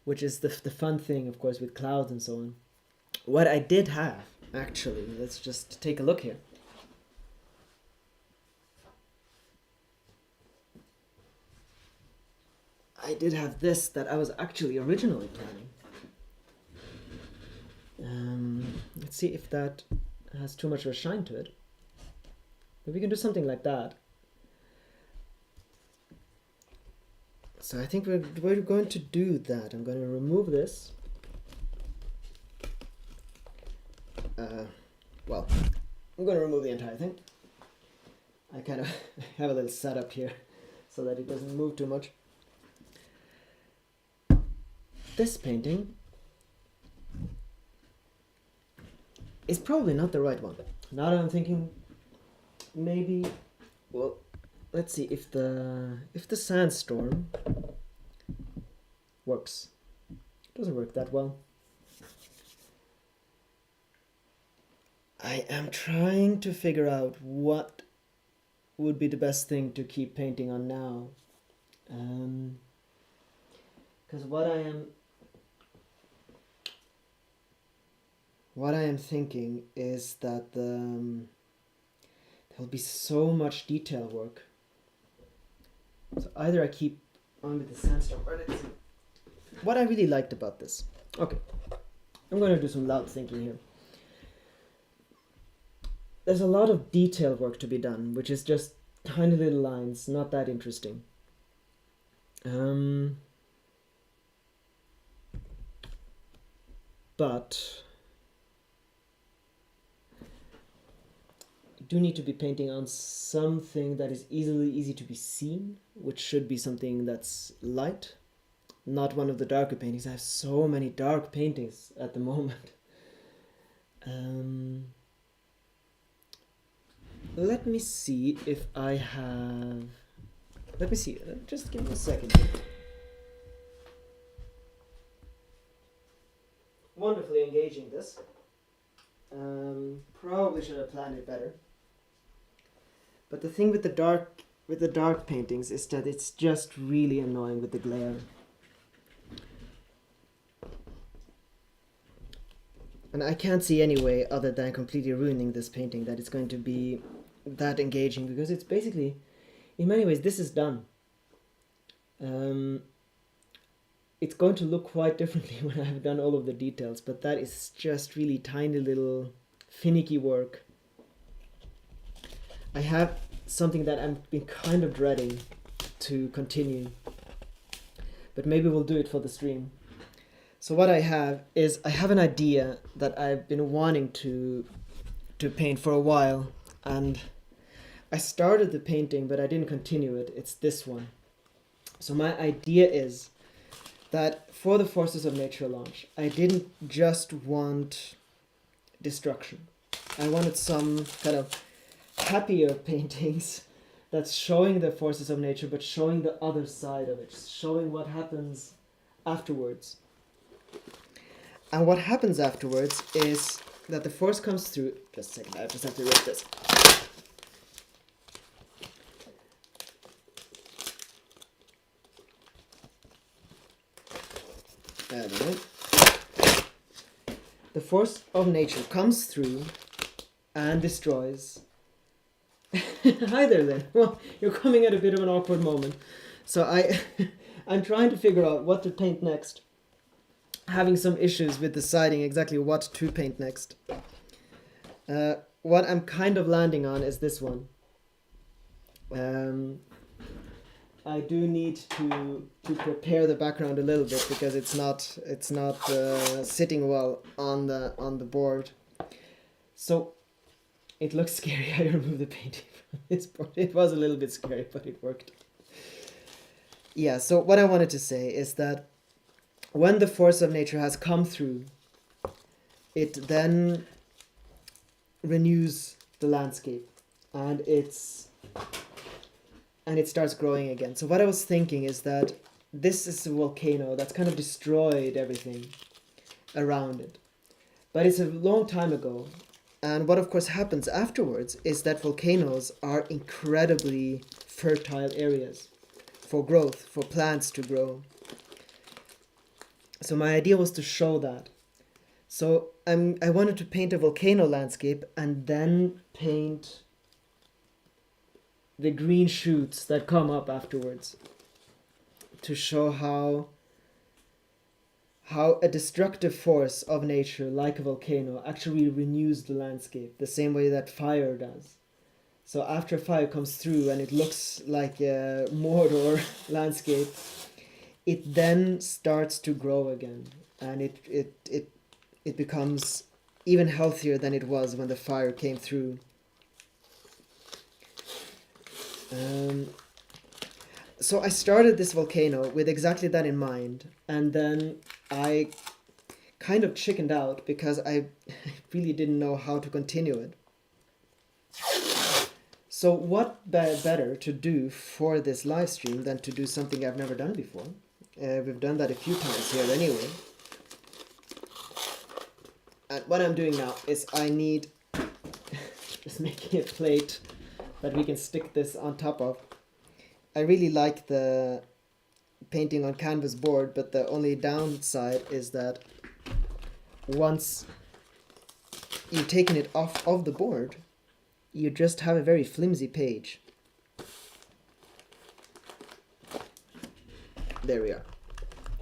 which is the fun thing, of course, with clouds and so on. What I did have, actually, let's just take a look here. I did have this that I was actually originally planning. Let's see if that has too much of a shine to it. But we can do something like that. So I think we're going to do that. I'm going to remove this. Well, I'm going to remove the entire thing. I kind of have a little setup here so that it doesn't move too much. This painting is probably not the right one. Now that I'm thinking, maybe, well, let's see if the sandstorm works. It doesn't work that well. I am trying to figure out what would be the best thing to keep painting on now. Because what I am thinking is that there'll be so much detail work. So either I keep on with the sandstorm or let's see. What I really liked about this. Okay, I'm going to do some loud thinking here. There's a lot of detail work to be done, which is just tiny little lines, not that interesting. But you do need to be painting on something that is easy to be seen, which should be something that's light, not one of the darker paintings. I have so many dark paintings at the moment. Let me see if I have... Let me see, just give me a second. Wonderfully engaging this. Probably should have planned it better. But the thing with the dark paintings is that it's just really annoying with the glare. And I can't see any way other than completely ruining this painting that it's going to be that engaging, because it's basically, in many ways, this is done. It's going to look quite differently when I've done all of the details, but that is just really tiny little finicky work. I have something that I've been kind of dreading to continue, but maybe we'll do it for the stream. So what I have is, I have an idea that I've been wanting to paint for a while, and I started the painting but I didn't continue it. It's this one. So my idea is that for the Forces of Nature launch, I didn't just want destruction. I wanted some kind of happier paintings that's showing the forces of nature but showing the other side of it, showing what happens afterwards. And what happens afterwards is that the force comes through. Just a second, I just have to rip this. There we go. The force of nature comes through and destroys. Hi there then. Well, you're coming at a bit of an awkward moment. So I'm trying to figure out what to paint next. Having some issues with deciding exactly what to paint next. What I'm kind of landing on is this one. I do need to prepare the background a little bit because it's not sitting well on the board. So it looks scary. I removed the painting from this board. It was a little bit scary, but it worked. Yeah. So what I wanted to say is that when the force of nature has come through, it then renews the landscape, and it starts growing again. So what I was thinking is that this is a volcano that's kind of destroyed everything around it. But it's a long time ago. And what of course happens afterwards is that volcanoes are incredibly fertile areas for growth, for plants to grow. So my idea was to show that. So I wanted to paint a volcano landscape and then paint the green shoots that come up afterwards to show how a destructive force of nature like a volcano actually renews the landscape the same way that fire does. So after fire comes through and it looks like a Mordor landscape, it then starts to grow again, and it becomes even healthier than it was when the fire came through. So I started this volcano with exactly that in mind, and then I kind of chickened out because I really didn't know how to continue it. So what better to do for this live stream than to do something I've never done before? We've done that a few times here anyway. And what I'm doing now is I need just making a plate that we can stick this on top of. I really like the painting on canvas board, but the only downside is that once you've taken it off of the board, you just have a very flimsy page. There we are.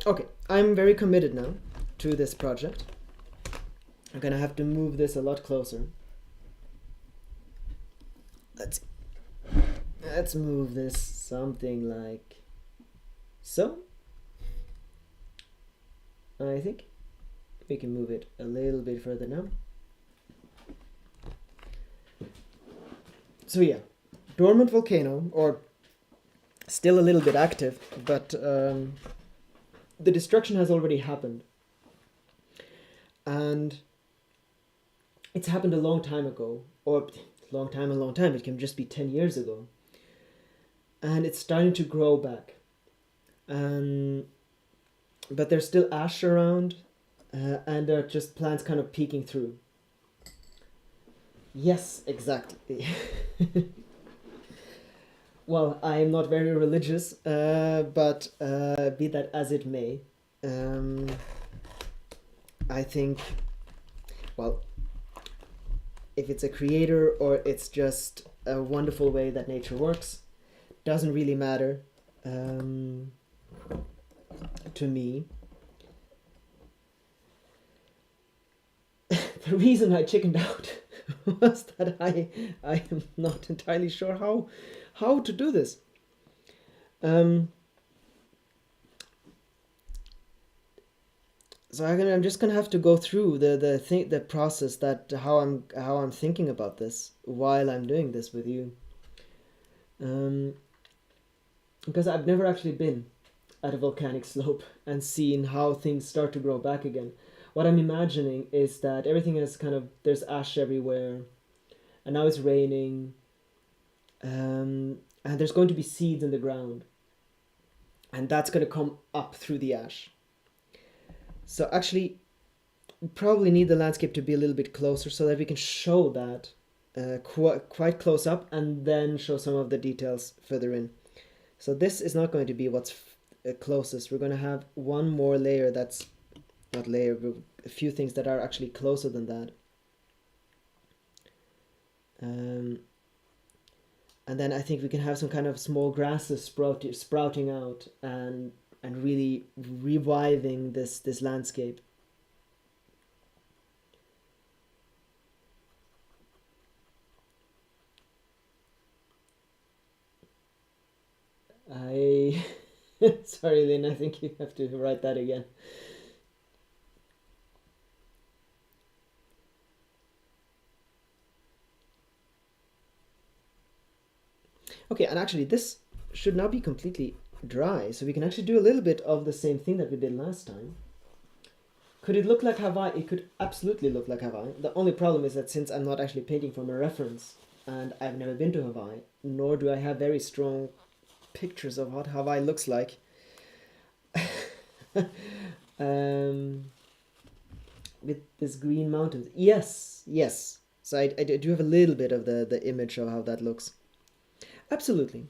Okay, I'm very committed now to this project. I'm gonna have to move this a lot closer. Let's move this something like so. I think we can move it a little bit further now. So yeah, dormant volcano, or still a little bit active, but the destruction has already happened. And it's happened a long time ago, or a long time, it can just be 10 years ago. And it's starting to grow back. But there's still ash around, and there are just plants kind of peeking through. Yes, exactly. Well, I'm not very religious, but be that as it may, I think, well, if it's a creator or it's just a wonderful way that nature works, doesn't really matter to me. The reason I chickened out was that I am not entirely sure how to do this. So I'm just gonna have to go through the process that how I'm thinking about this while I'm doing this with you. Because I've never actually been at a volcanic slope and seen how things start to grow back again. What I'm imagining is that everything is there's ash everywhere, and now it's raining, and there's going to be seeds in the ground, and that's going to come up through the ash. So actually, we probably need the landscape to be a little bit closer so that we can show that quite close up, and then show some of the details further in. So this is not going to be what's closest. We're going to have one more layer that's not layer, but a few things that are actually closer than that. And then I think we can have some kind of small grasses sprouting out and really reviving this landscape. I sorry, Lynn, I think you have to write that again. Okay, and actually this should now be completely dry, so we can actually do a little bit of the same thing that we did last time. Could it look like Hawaii? It could absolutely look like Hawaii. The only problem is that since I'm not actually painting from a reference, and I've never been to Hawaii, nor do I have very strong pictures of what Hawaii looks like. um, with this green mountains. Yes, yes. So I do have a little bit of the image of how that looks. Absolutely.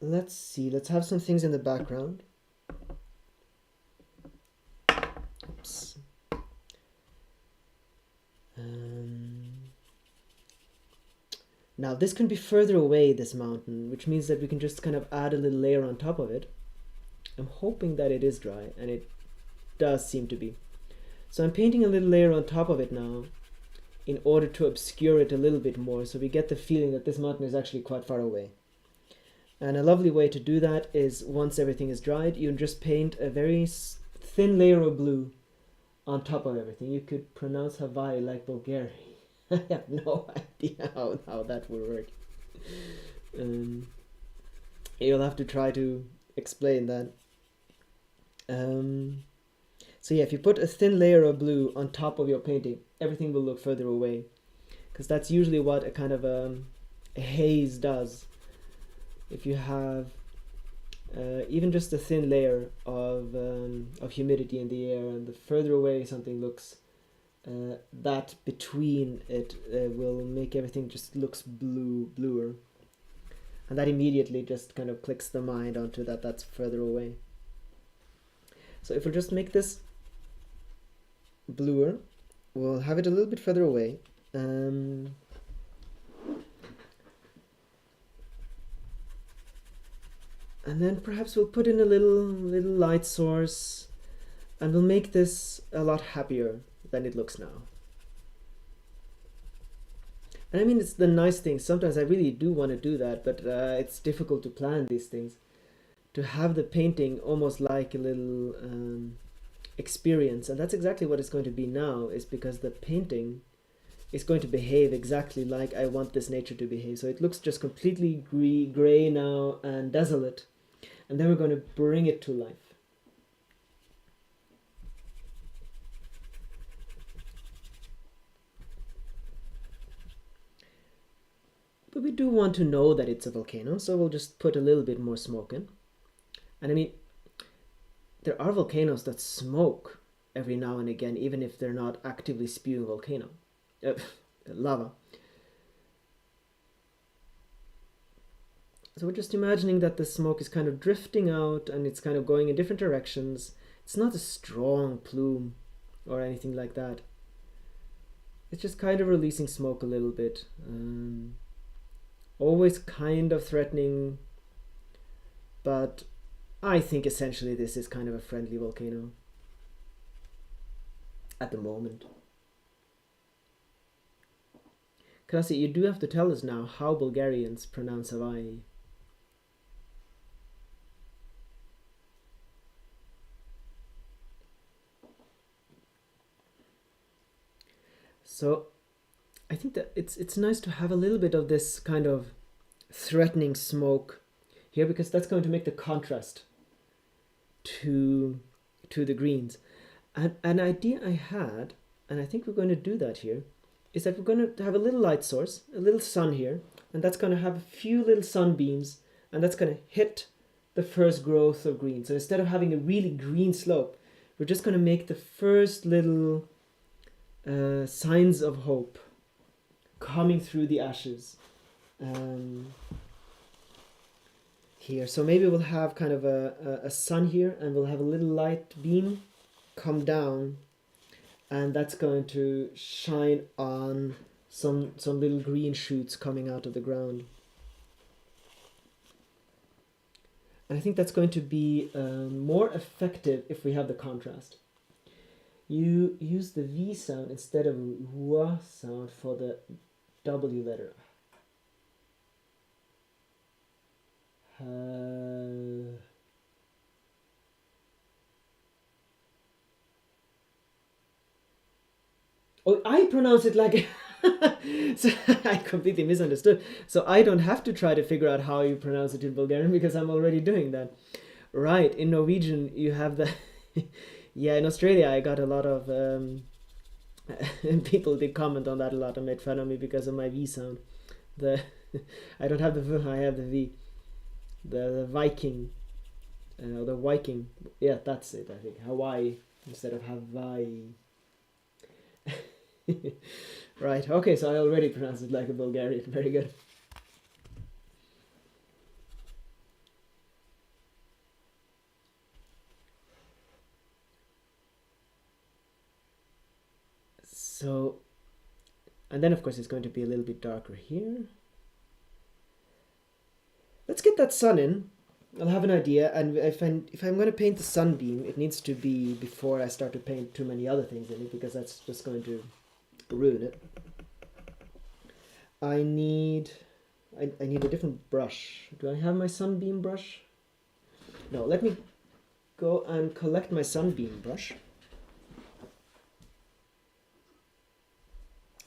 Let's see. Let's have some things in the background. Oops. Now this can be further away, this mountain, which means that we can just kind of add a little layer on top of it. I'm hoping that it is dry, and it does seem to be. So I'm painting a little layer on top of it now in order to obscure it a little bit more, so we get the feeling that this mountain is actually quite far away. And a lovely way to do that is, once everything is dried, you just paint a very thin layer of blue on top of everything. You could pronounce Hawaii like Bulgaria. I have no idea how that would work. You'll have to try to explain that. So yeah, if you put a thin layer of blue on top of your painting, everything will look further away, because that's usually what a kind of a haze does. If you have even just a thin layer of humidity in the air, and the further away something looks, that between it will make everything just looks bluer, and that immediately just kind of clicks the mind onto that's further away. So if we'll just make this bluer, we'll have it a little bit further away. And then perhaps we'll put in a little light source, and we'll make this a lot happier than it looks now. And I mean, it's the nice thing. Sometimes I really do want to do that, but it's difficult to plan these things. To have the painting almost like a little experience, and that's exactly what it's going to be now, is because the painting is going to behave exactly like I want this nature to behave. So it looks just completely gray now and desolate, and then we're going to bring it to life. But we do want to know that it's a volcano, so we'll just put a little bit more smoke in. And I mean, there are volcanoes that smoke every now and again, even if they're not actively spewing lava. So we're just imagining that the smoke is kind of drifting out, and it's kind of going in different directions. It's not a strong plume or anything like that. It's just kind of releasing smoke a little bit. Always kind of threatening, but I think essentially this is kind of a friendly volcano at the moment. Krasi, you do have to tell us now how Bulgarians pronounce Hawaii. So I think that it's nice to have a little bit of this kind of threatening smoke here, because that's going to make the contrast to the greens. And an idea I had, and I think we're going to do that here, is that we're going to have a little light source, a little sun here, and that's going to have a few little sunbeams, and that's going to hit the first growth of green. So instead of having a really green slope, we're just going to make the first little signs of hope coming through the ashes here. So maybe we'll have kind of a sun here, and we'll have a little light beam come down, and that's going to shine on some little green shoots coming out of the ground. And I think that's going to be more effective if we have the contrast. You use the V sound instead of W sound for the W letter. Oh, I pronounce it like. So I completely misunderstood. So I don't have to try to figure out how you pronounce it in Bulgarian because I'm already doing that. Right, in Norwegian you have the. Yeah, in Australia I got a lot of people did comment on that a lot and made fun of me because of my V sound. The I don't have the V, I have the V. The Viking, the Viking. Yeah, that's it. I think Hawaii instead of Hawaii. Right. Okay. So I already pronounced it like a Bulgarian. Very good. So, and then of course it's going to be a little bit darker here. Let's get that sun in. I'll have an idea, and if I'm going to paint the sunbeam, it needs to be before I start to paint too many other things in it, because that's just going to ruin it. I need I need a different brush. Do I have my sunbeam brush? No, let me go and collect my sunbeam brush.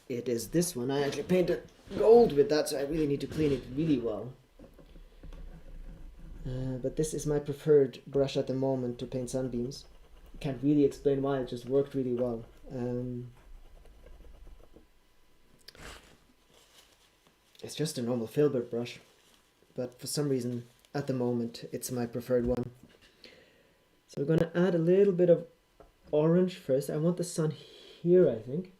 It is this one. I actually painted gold with that, so I really need to clean it really well. But this is my preferred brush at the moment to paint sunbeams. Can't really explain why, it just worked really well. It's just a normal filbert brush, but for some reason at the moment it's my preferred one. So we're going to add a little bit of orange first. I want the sun here, I think.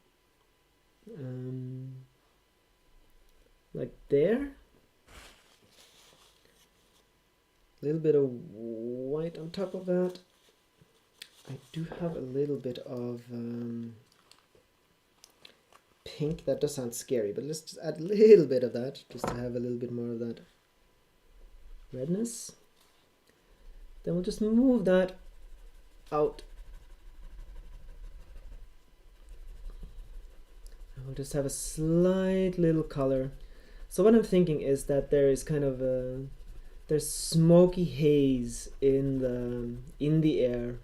Like there. A little bit of white on top of that. I do have a little bit of pink. That does sound scary, but let's just add a little bit of that, just to have a little bit more of that redness. Then we'll just move that out. We'll just have a slight little color. So what I'm thinking is that there is kind of there's smoky haze in the air,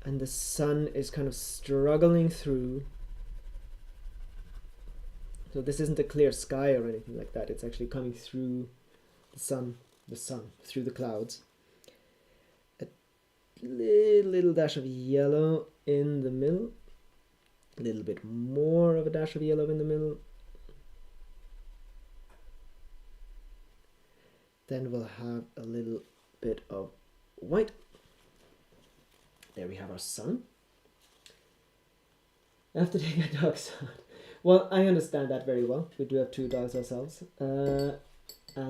and the sun is kind of struggling through. So this isn't a clear sky or anything like that. It's actually coming through the sun through the clouds. A little dash of yellow in the middle. A little bit more of a dash of yellow in the middle. Then we'll have a little bit of white. There we have our sun. I have to take my dogs out. Well, I understand that very well. We do have 2 dogs ourselves. And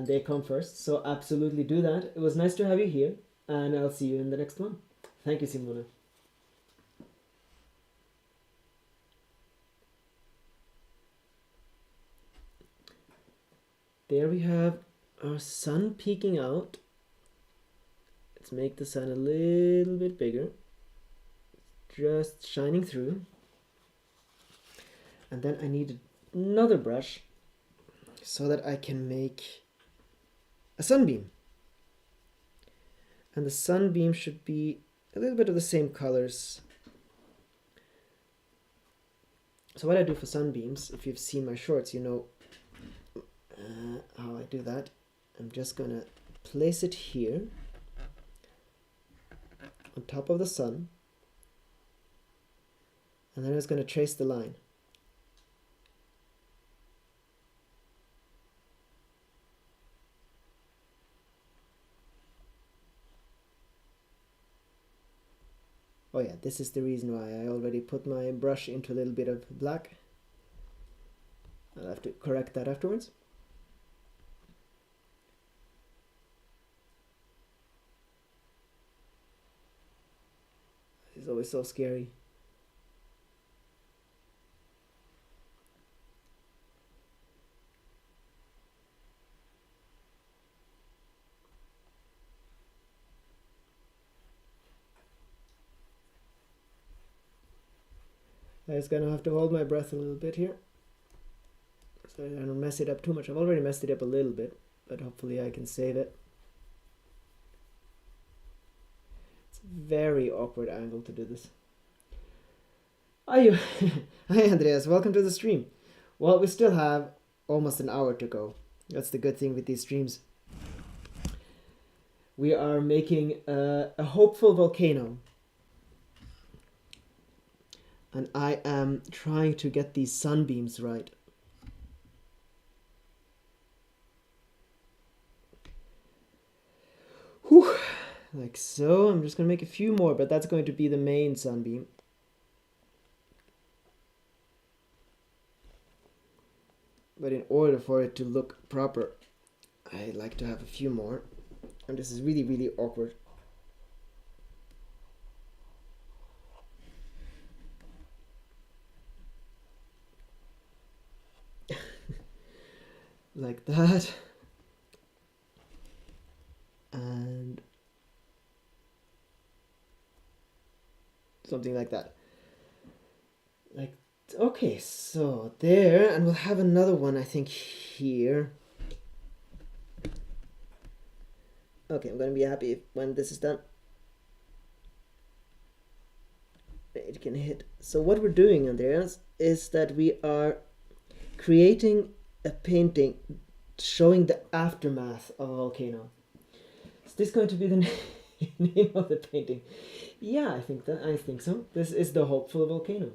they come first. So absolutely do that. It was nice to have you here. And I'll see you in the next one. Thank you, Simona. There we have our sun peeking out. Let's make the sun a little bit bigger. Just shining through. And then I need another brush so that I can make a sunbeam. And the sunbeam should be a little bit of the same colors. So what I do for sunbeams, if you've seen my shorts, you know how I do that. I'm just gonna place it here on top of the sun, and then I'm just gonna trace the line. Oh yeah, this is the reason why I already put my brush into a little bit of black. I'll have to correct that afterwards. It's always so scary. I'm just gonna have to hold my breath a little bit here so I don't mess it up too much. I've already messed it up a little bit, but hopefully I can save it. very awkward angle to do this. Hi, hi Andreas, welcome to the stream. Well, we still have almost an hour to go. That's the good thing with these streams. We are making a hopeful volcano. And I am trying to get these sunbeams right. Whew. Like so. I'm just going to make a few more, but that's going to be the main sunbeam. But in order for it to look proper, I like to have a few more. And this is really, really awkward. Like that. And something like that. Like, okay, so there, and we'll have another one, I think, here. Okay, I'm gonna be happy when this is done. It can hit. So what we're doing, Andreas, is that we are creating a painting showing the aftermath of a volcano. Is this going to be the name of the painting? Yeah, I think so. This is the hopeful volcano.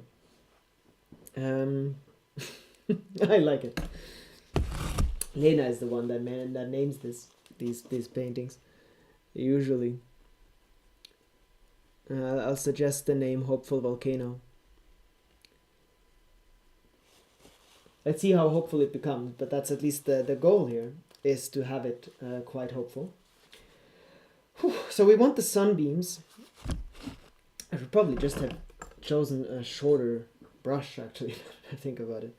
I like it. Lena is the one that names these paintings. Usually, I'll suggest the name Hopeful Volcano. Let's see how hopeful it becomes, but that's at least the goal here, is to have it quite hopeful. Whew. So we want the sunbeams. I should probably just have chosen a shorter brush, actually, I think about it.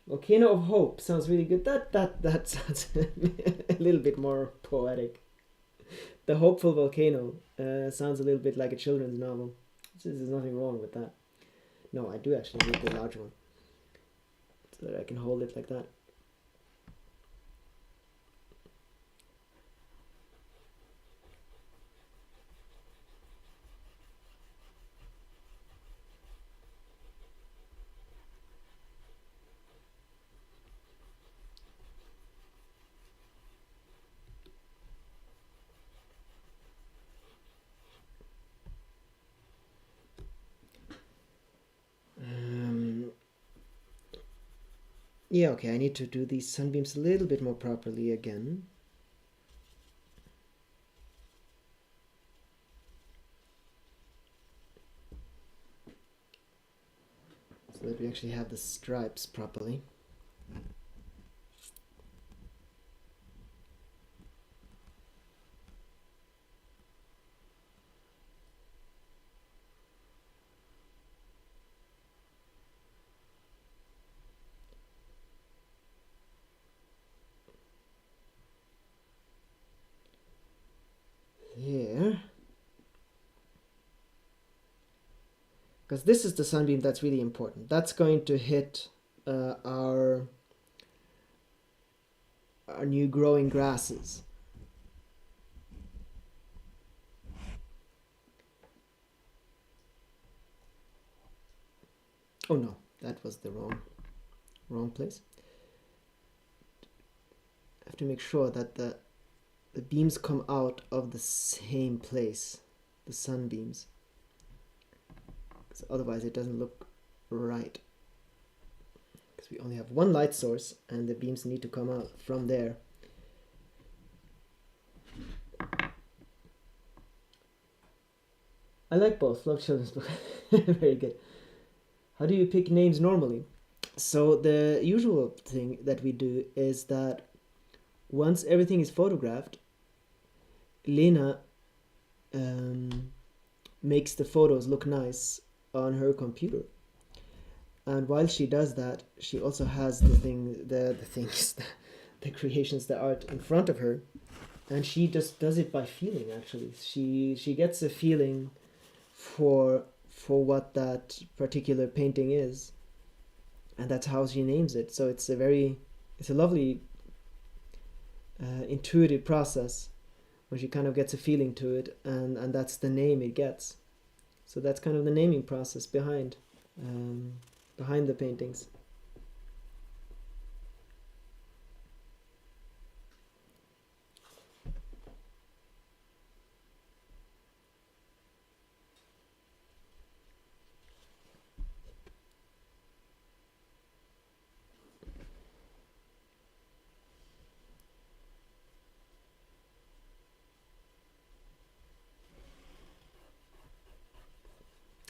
Volcano of Hope sounds really good. That sounds a little bit more poetic. The Hopeful Volcano sounds a little bit like a children's novel. There's nothing wrong with that. No, I do actually need the large one, so that I can hold it like that. Yeah, okay, I need to do these sunbeams a little bit more properly again. So that we actually have the stripes properly. There. Because this is the sunbeam that's really important. That's going to hit our new growing grasses. Oh no, that was the wrong place. I have to make sure that the beams come out of the same place, the sunbeams. Because otherwise it doesn't look right. Because we only have one light source and the beams need to come out from there. I like both. Love children's books. Very good. How do you pick names normally? So the usual thing that we do is that once everything is photographed, Lena makes the photos look nice on her computer. And while she does that, she also has the things, the creations, the art in front of her, and she just does it by feeling. Actually, she gets a feeling for what that particular painting is, and that's how she names it. So it's a lovely intuitive process when she kind of gets a feeling to it, and that's the name it gets. So that's kind of the naming process um, behind the paintings.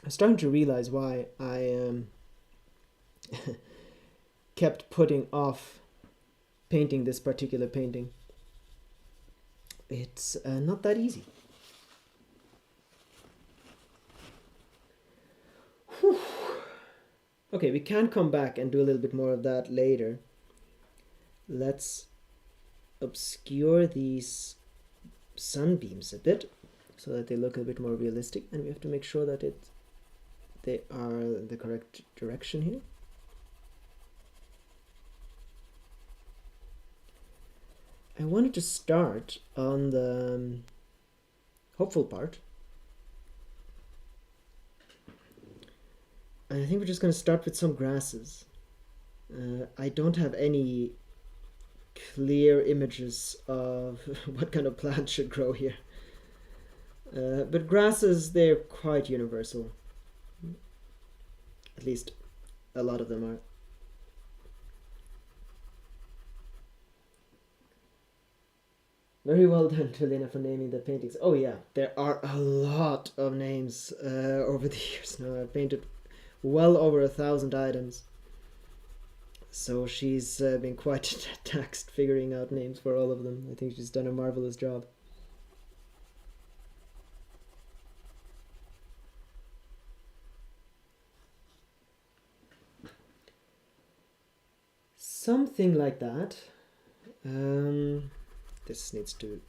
I'm starting to realize why I kept putting off painting this particular painting. It's not that easy. Whew. Okay, we can come back and do a little bit more of that later. Let's obscure these sunbeams a bit so that they look a bit more realistic, and we have to make sure that they are the correct direction here. I wanted to start on the hopeful part. And I think we're just going to start with some grasses. I don't have any clear images of what kind of plants should grow here. But grasses, they're quite universal. At least a lot of them are. Very well done, Trilina, for naming the paintings. Oh yeah, there are a lot of names over the years now. I've painted well over 1,000 items. So she's been quite taxed figuring out names for all of them. I think she's done a marvelous job. Something like that. This needs to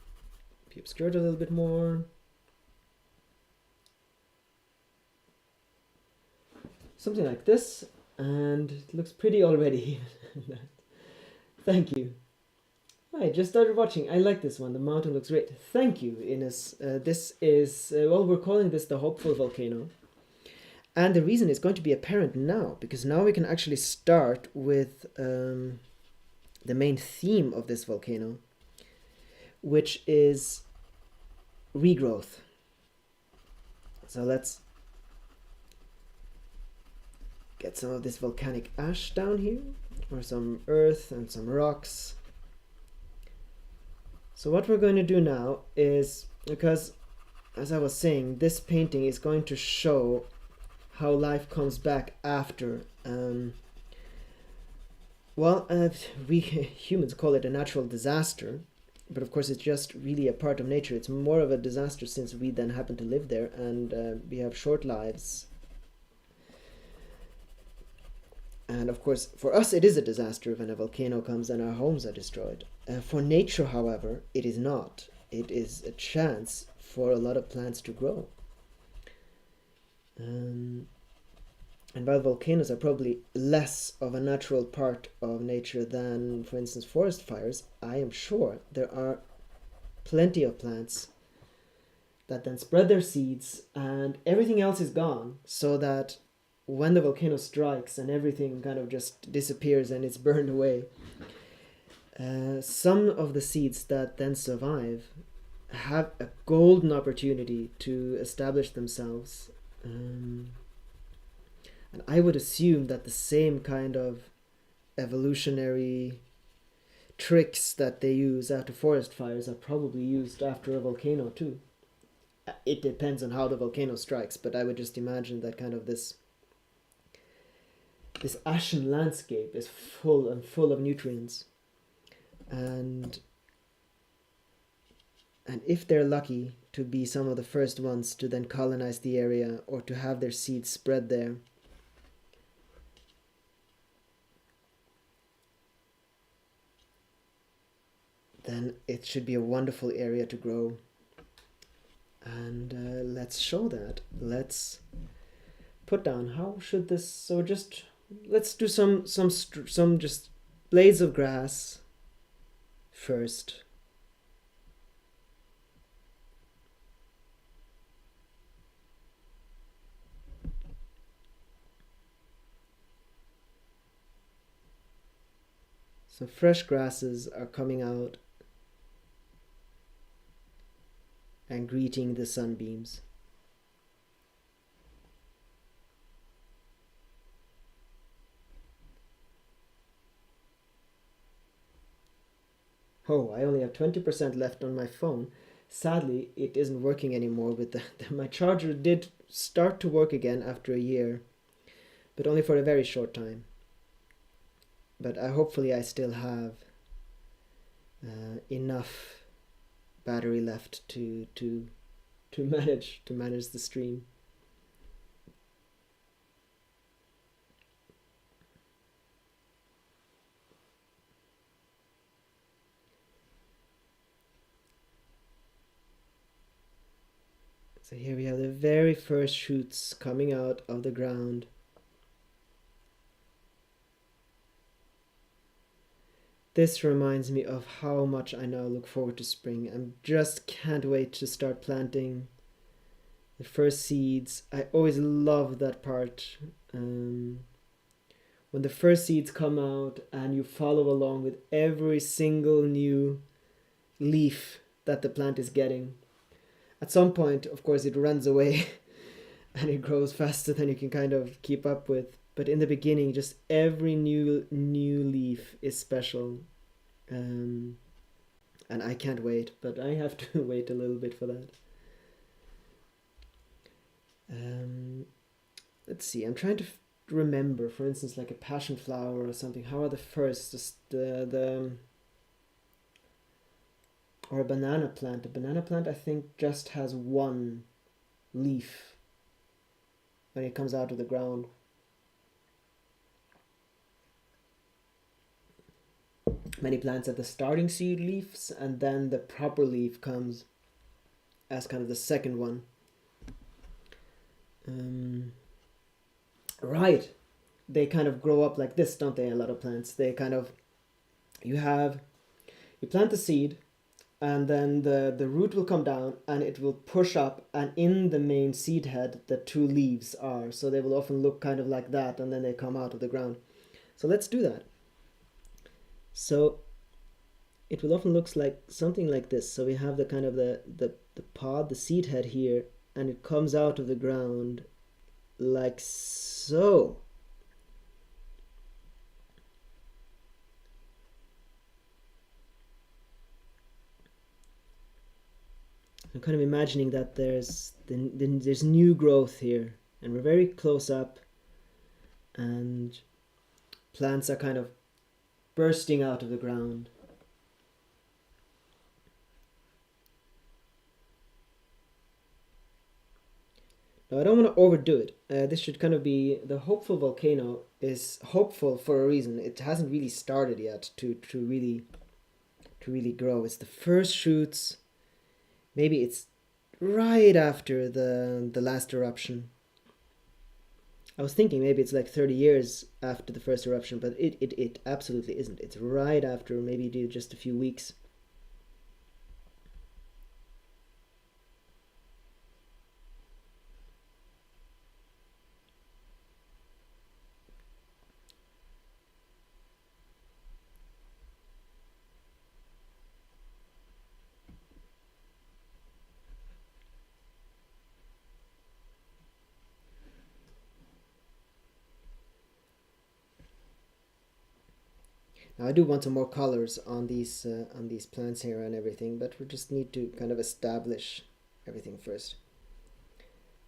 be obscured a little bit more. Something like this, and it looks pretty already. Thank you. I just started watching. I like this one. The mountain looks great. Thank you, Ines. This is, well, we're calling this the Hopeful Volcano. And the reason is going to be apparent now, because now we can actually start with the main theme of this volcano, which is regrowth. So let's get some of this volcanic ash down here, or some earth and some rocks. So what we're going to do now is, because as I was saying, this painting is going to show how life comes back after we humans call it a natural disaster, but of course it's just really a part of nature. It's more of a disaster since we then happen to live there, and we have short lives. And of course, for us it is a disaster when a volcano comes and our homes are destroyed. For nature, however, it is not. It is a chance for a lot of plants to grow. And while volcanoes are probably less of a natural part of nature than, for instance, forest fires, I am sure there are plenty of plants that then spread their seeds and everything else is gone, so that when the volcano strikes and everything kind of just disappears and it's burned away, some of the seeds that then survive have a golden opportunity to establish themselves. And I would assume that the same kind of evolutionary tricks that they use after forest fires are probably used after a volcano too. It depends on how the volcano strikes, but I would just imagine that kind of this ashen landscape is full of nutrients, and if they're lucky to be some of the first ones to then colonize the area or to have their seeds spread there, then it should be a wonderful area to grow. And let's show that. Let's put down, how should this, so just let's do some just blades of grass first. So fresh grasses are coming out and greeting the sunbeams. Oh, I only have 20% left on my phone. Sadly, it isn't working anymore with my charger did start to work again after a year, but only for a very short time. But hopefully I still have enough battery left to manage the stream. So here we have the very first shoots coming out of the ground. This reminds me of how much I now look forward to spring. I just can't wait to start planting the first seeds. I always love that part. When the first seeds come out and you follow along with every single new leaf that the plant is getting. At some point, of course, it runs away and it grows faster than you can kind of keep up with. But in the beginning, just every new leaf is special. And I can't wait, but I have to wait a little bit for that. Let's see, I'm trying to remember, for instance, like a passion flower or something. How are the first? Just or a banana plant. A banana plant, I think, just has one leaf when it comes out of the ground. Many plants have the starting seed leaves, and then the proper leaf comes as kind of the second one. Right, they kind of grow up like this, don't they? A lot of plants, they kind of, you plant the seed, and then the root will come down and it will push up, and in the main seed head the two leaves are, so they will often look kind of like that, and then they come out of the ground. So let's do that. So it will often look like something like this. So we have the kind of the pod, the seed head here, and it comes out of the ground like so. I'm kind of imagining that there's new growth here, and we're very close up, and plants are kind of bursting out of the ground. Now I don't want to overdo it. This should kind of be, the hopeful volcano is hopeful for a reason. It hasn't really started yet to really grow. It's the first shoots. Maybe it's right after the last eruption. I was thinking maybe it's like 30 years after the first eruption, but it absolutely isn't. It's right after, maybe just a few weeks. Now I do want some more colors on these plants here and everything, but we just need to kind of establish everything first.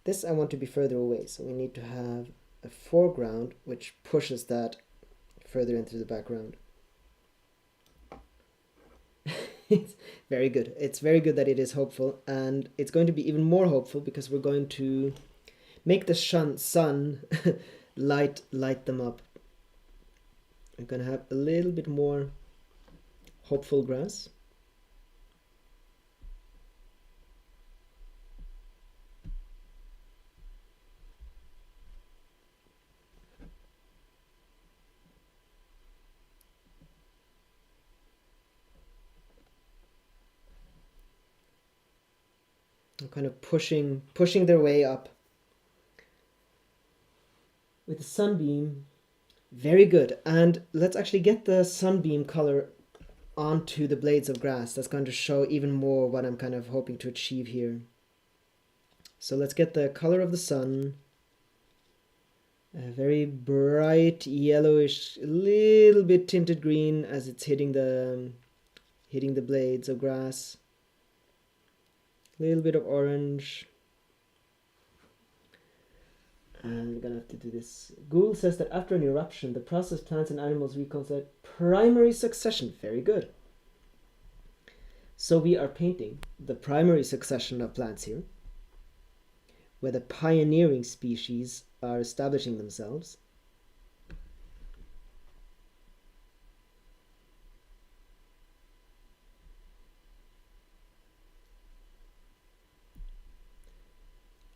This I want to be further away, so we need to have a foreground which pushes that further into the background. It's very good. It's very good that it is hopeful, and it's going to be even more hopeful because we're going to make the sun light them up. I'm gonna have a little bit more hopeful grass. I'm kind of pushing their way up with the sunbeam Very good. And let's actually get the sunbeam color onto the blades of grass. That's going to show even more what I'm kind of hoping to achieve here. So let's get the color of the sun. A very bright yellowish, a little bit tinted green as it's hitting the blades of grass. A little bit of orange. And we're gonna have to do this. Gould says that after an eruption, the process plants and animals reconstruct primary succession. Very good. So we are painting the primary succession of plants here, where the pioneering species are establishing themselves.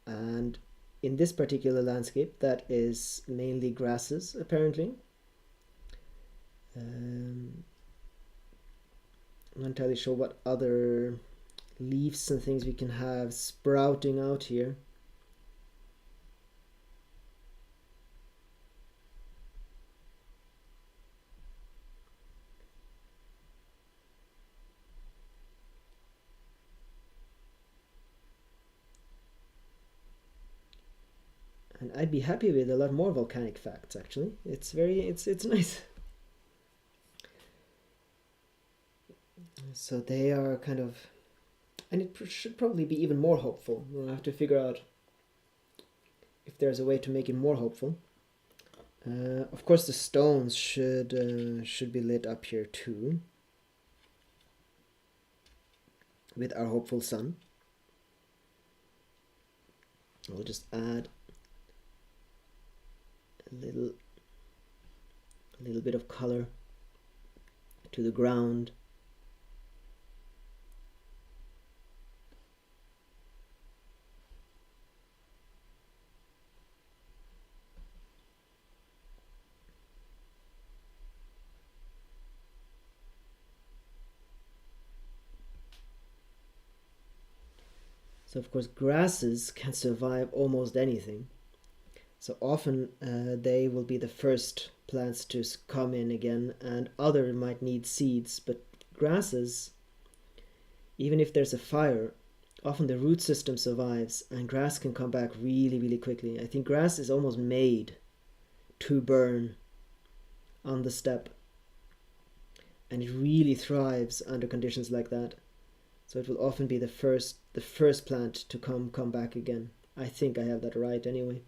And in this particular landscape, that is mainly grasses, apparently. I'm not entirely sure what other leaves and things we can have sprouting out here. And I'd be happy with a lot more volcanic facts, actually. It's nice. So they are kind of, and it should probably be even more hopeful. We'll have to figure out if there's a way to make it more hopeful. Of course, the stones should be lit up here too, with our hopeful sun. We'll just add a little bit of color to the ground. So of course grasses can survive almost anything. So often they will be the first plants to come in again, and other might need seeds, but grasses, even if there's a fire, often the root system survives and grass can come back really, really quickly. I think grass is almost made to burn on the steppe, and it really thrives under conditions like that. So it will often be the first plant to come back again. I think I have that right anyway.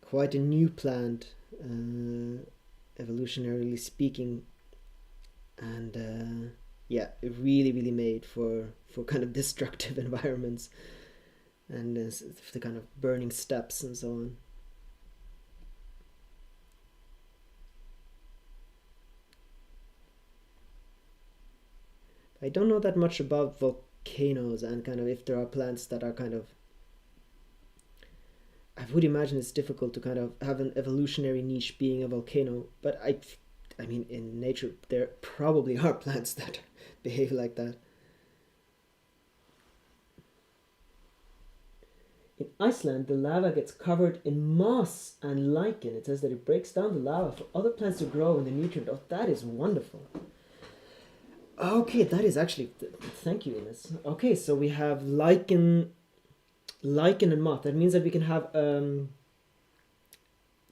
Quite a new plant, evolutionarily speaking, and yeah, really made for kind of destructive environments and the kind of burning steppes and so on. I don't know that much about volcanoes and kind of if there are plants that are kind of, I would imagine it's difficult to kind of have an evolutionary niche being a volcano, but I mean in nature there probably are plants that behave like that. In Iceland, the lava gets covered in moss and lichen. It says that it breaks down the lava for other plants to grow in the nutrient. Oh, that is wonderful. Okay, that is actually, thank you, Ines. Okay, so we have lichen and moss. That means that we can have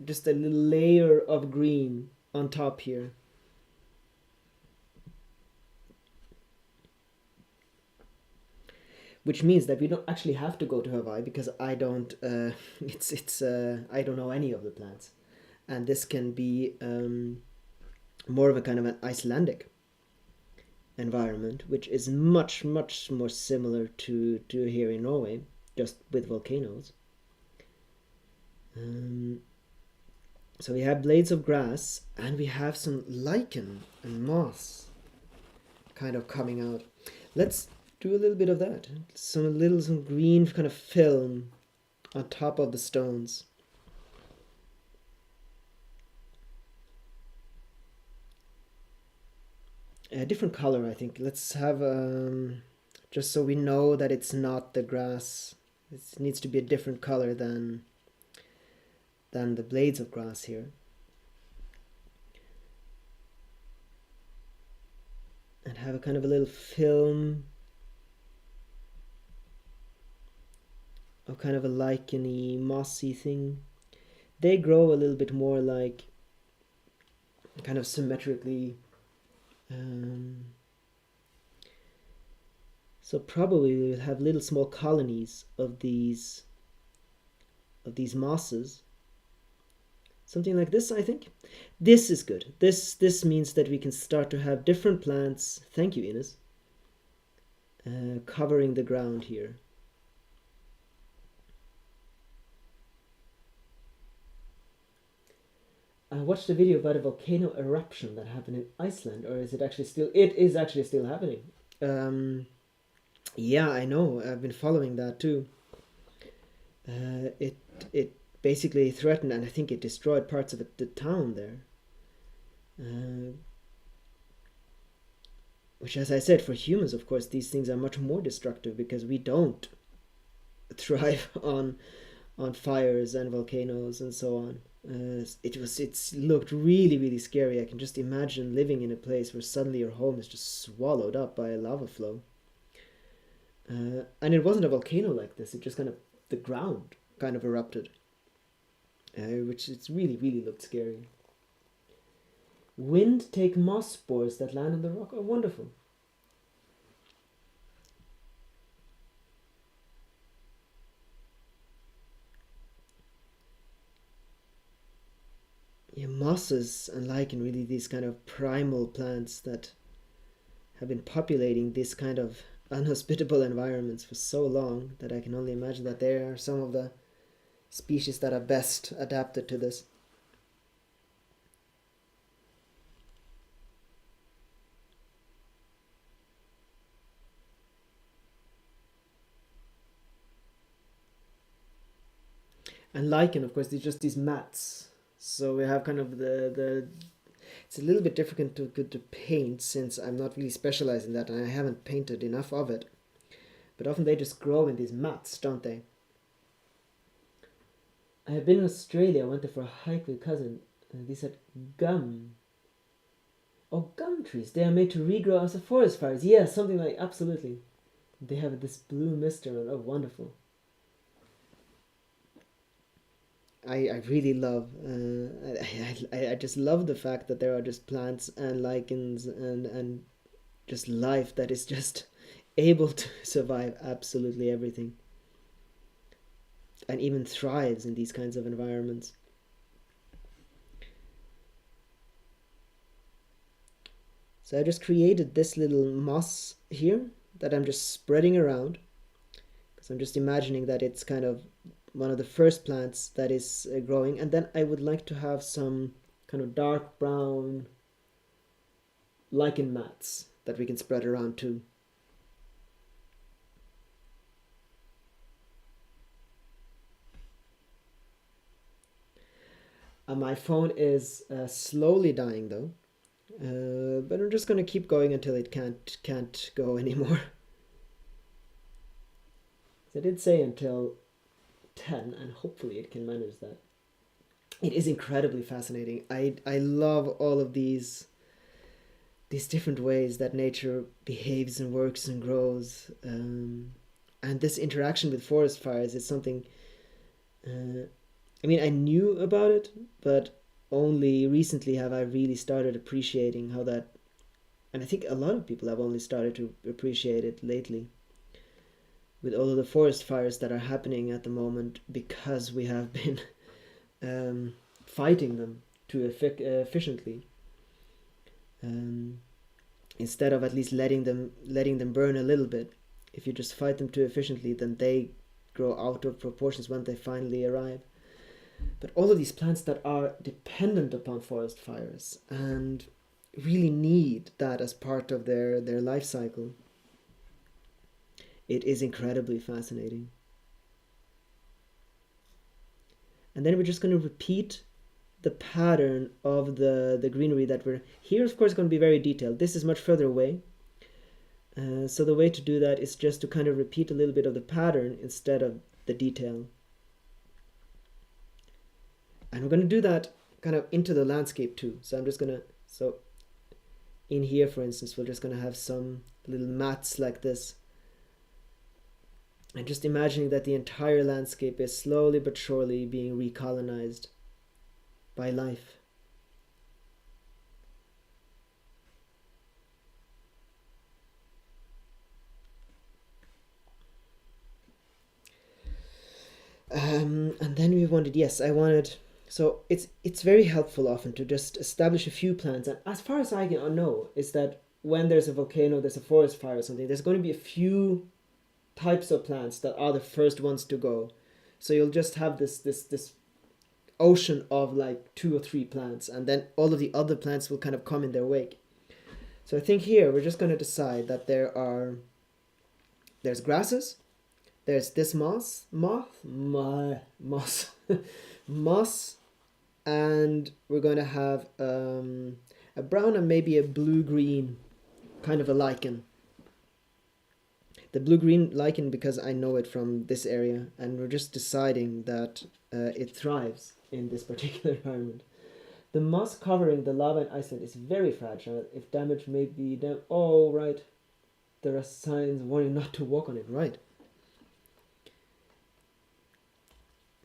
just a little layer of green on top here. Which means that we don't actually have to go to Hawaii, because I don't I don't know any of the plants, and this can be more of a kind of an Icelandic environment, which is much more similar to here in Norway, just with volcanoes. So we have blades of grass and we have some lichen and moss kind of coming out. Let's do a little bit of that. Some green kind of film on top of the stones. A different color, I think. Let's have just so we know that it's not the grass. It needs to be a different color than than the blades of grass here. And have a kind of a little film of kind of a licheny, mossy thing. They grow a little bit more like kind of symmetrically. So probably we will have little small colonies of these mosses. Something like this, I think. This is good. This means that we can start to have different plants. Thank you, Ines. Covering the ground here. I watched a video about a volcano eruption that happened in Iceland, or is it actually still? It is actually still happening. Yeah, I know. I've been following that too. It basically threatened, and I think it destroyed parts of the town there. Which, as I said, for humans, of course, these things are much more destructive because we don't thrive on fires and volcanoes and so on. It's looked really, really scary. I can just imagine living in a place where suddenly your home is just swallowed up by a lava flow. And it wasn't a volcano like this. It just kind of, the ground kind of erupted, which it's really, really looked scary. Wind take moss spores that land on the rock. Oh, wonderful. Yeah, mosses and lichen, really these kind of primal plants that have been populating this kind of unhospitable environments for so long that I can only imagine that they are some of the species that are best adapted to this. And lichen, of course, they're just these mats. So we have kind of the it's a little bit difficult to paint since I'm not really specialized in that and I haven't painted enough of it. But often they just grow in these mats, don't they? I have been in Australia. I went there for a hike with a cousin. And they said gum. Oh, gum trees. They are made to regrow as a forest fires. Yeah, something like, absolutely. They have this blue mist around. Oh, wonderful. I really love, I just love the fact that there are just plants and lichens and just life that is just able to survive absolutely everything and even thrives in these kinds of environments. So I just created this little moss here that I'm just spreading around because I'm just imagining that it's kind of one of the first plants that is growing, and then I would like to have some kind of dark brown lichen mats that we can spread around too. My phone is slowly dying though, but I'm just gonna keep going until it can't go anymore. So I did say until 10, and hopefully it can manage that. It is incredibly fascinating. I love all of these different ways that nature behaves and works and grows, and this interaction with forest fires is something. I mean, I knew about it, but only recently have I really started appreciating how that. And I think a lot of people have only started to appreciate it lately with all of the forest fires that are happening at the moment because we have been fighting them too efficiently, instead of at least letting them burn a little bit. If you just fight them too efficiently, then they grow out of proportions when they finally arrive. But all of these plants that are dependent upon forest fires and really need that as part of their life cycle, it is incredibly fascinating. And then we're just going to repeat the pattern of the greenery that we're here. Of course, going to be very detailed. This is much further away. So the way to do that is just to kind of repeat a little bit of the pattern instead of the detail. And we're going to do that kind of into the landscape too. So I'm just going to, so in here, for instance, we're just going to have some little mats like this. And just imagining that the entire landscape is slowly but surely being recolonized by life. And then we wanted, yes, I wanted, so it's very helpful often to just establish a few plans. And as far as I can know, is that when there's a volcano, there's a forest fire or something, there's going to be a few types of plants that are the first ones to go. So you'll just have this ocean of like 2 or 3 plants, and then all of the other plants will kind of come in their wake. So I think here we're just going to decide that there's grasses, there's this moss, moss, and we're going to have a brown and maybe a blue-green kind of a lichen. The blue-green lichen because I know it from this area, and we're just deciding that it thrives in this particular environment. The moss covering the lava in Iceland is very fragile. If damage may be done, oh right, there are signs warning not to walk on it. Right.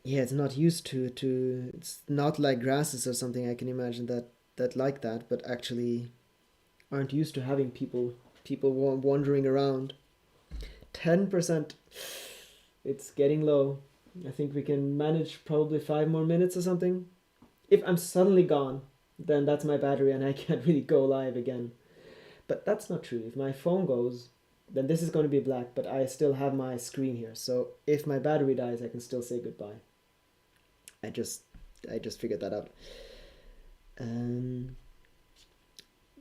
Yeah, it's not used to. It's not like grasses or something. I can imagine that like that, but actually aren't used to having people wandering around. 10%. It's getting low. I think we can manage probably 5 more minutes or something. If I'm suddenly gone, then that's my battery and I can't really go live again. But that's not true. If my phone goes, then this is going to be black, but I still have my screen here. So if my battery dies, I can still say goodbye. I just figured that out.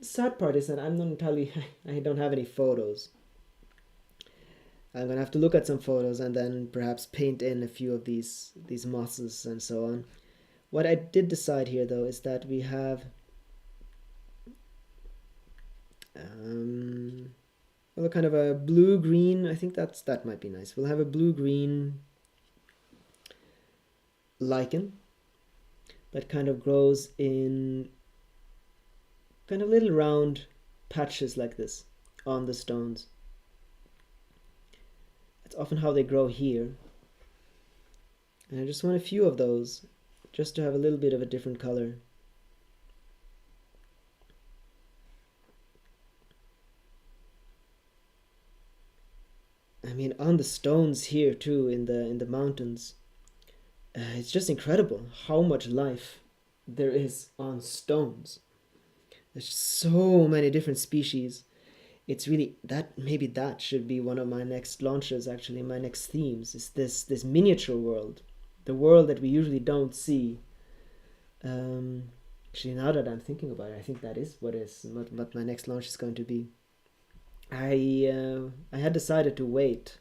Sad part is that I'm not entirely, I don't have any photos. I'm gonna have to look at some photos and then perhaps paint in a few of these mosses and so on. What I did decide here though is that we have well, kind of a blue-green. I think that might be nice. We'll have a blue-green lichen that kind of grows in kind of little round patches like this on the stones. That's often how they grow here. And I just want a few of those just to have a little bit of a different color. I mean, on the stones here too, in the mountains, it's just incredible how much life there is on stones. There's so many different species. It's really that, maybe that should be one of my next launches, actually my next themes, is this miniature world, the world that we usually don't see. Actually, now that I'm thinking about it, I think that is what my next launch is going to be. I had decided to wait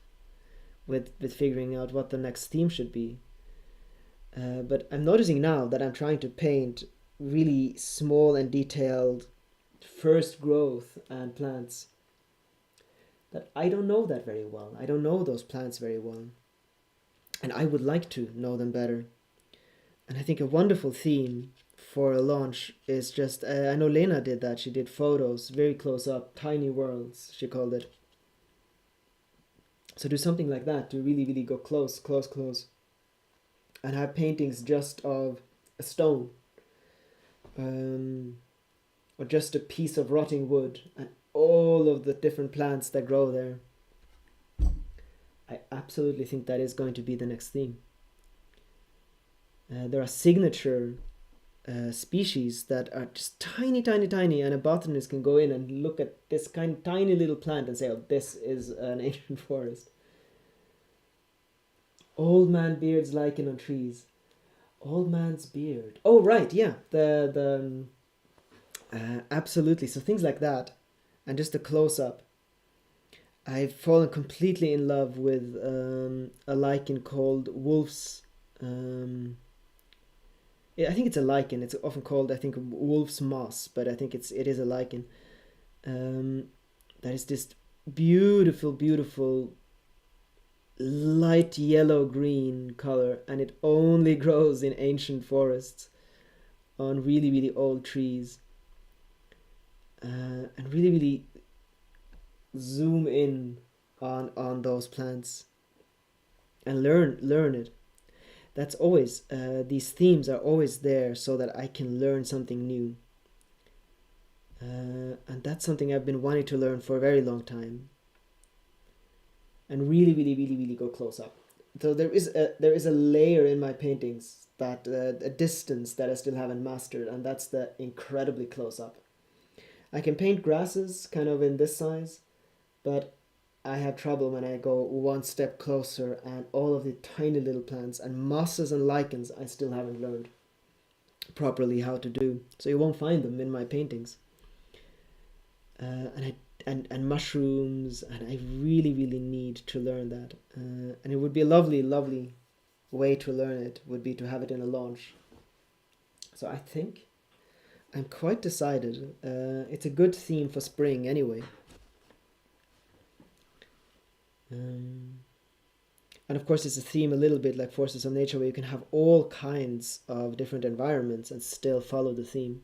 with figuring out what the next theme should be. But I'm noticing now that I'm trying to paint really small and detailed first growth and plants that I don't know that very well. I don't know those plants very well. And I would like to know them better. And I think a wonderful theme for a launch is just, I know Lena did that. She did photos very close up, tiny worlds, she called it. So do something like that to really, really go close. And have paintings just of a stone. Or just a piece of rotting wood and all of the different plants that grow there. I absolutely think that is going to be the next theme. There are signature species that are just tiny, and a botanist can go in and look at this kind of tiny little plant and say, oh, this is an ancient forest. Old man beards lichen on trees. Old man's beard. Oh, right, yeah. Absolutely. So things like that. And just a close-up. I've fallen completely in love with a lichen called wolf's... I think it's a lichen. It's often called, I think, wolf's moss, but I think it is a lichen. That is this beautiful light yellow green color, and it only grows in ancient forests on really, really old trees. And really, really zoom in on those plants and learn it. That's always these themes are always there so that I can learn something new. And that's something I've been wanting to learn for a very long time. And really, really, really, really go close up. So there is a layer in my paintings that a distance that I still haven't mastered, and that's the incredibly close up. I can paint grasses kind of in this size, but I have trouble when I go one step closer, and all of the tiny little plants and mosses and lichens I still haven't learned properly how to do. So you won't find them in my paintings. And mushrooms, and I really, really need to learn that. And it would be a lovely, lovely way to learn it would be to have it in a launch. So I think I'm quite decided. It's a good theme for spring anyway. And of course, it's a theme a little bit like Forces of Nature, where you can have all kinds of different environments and still follow the theme.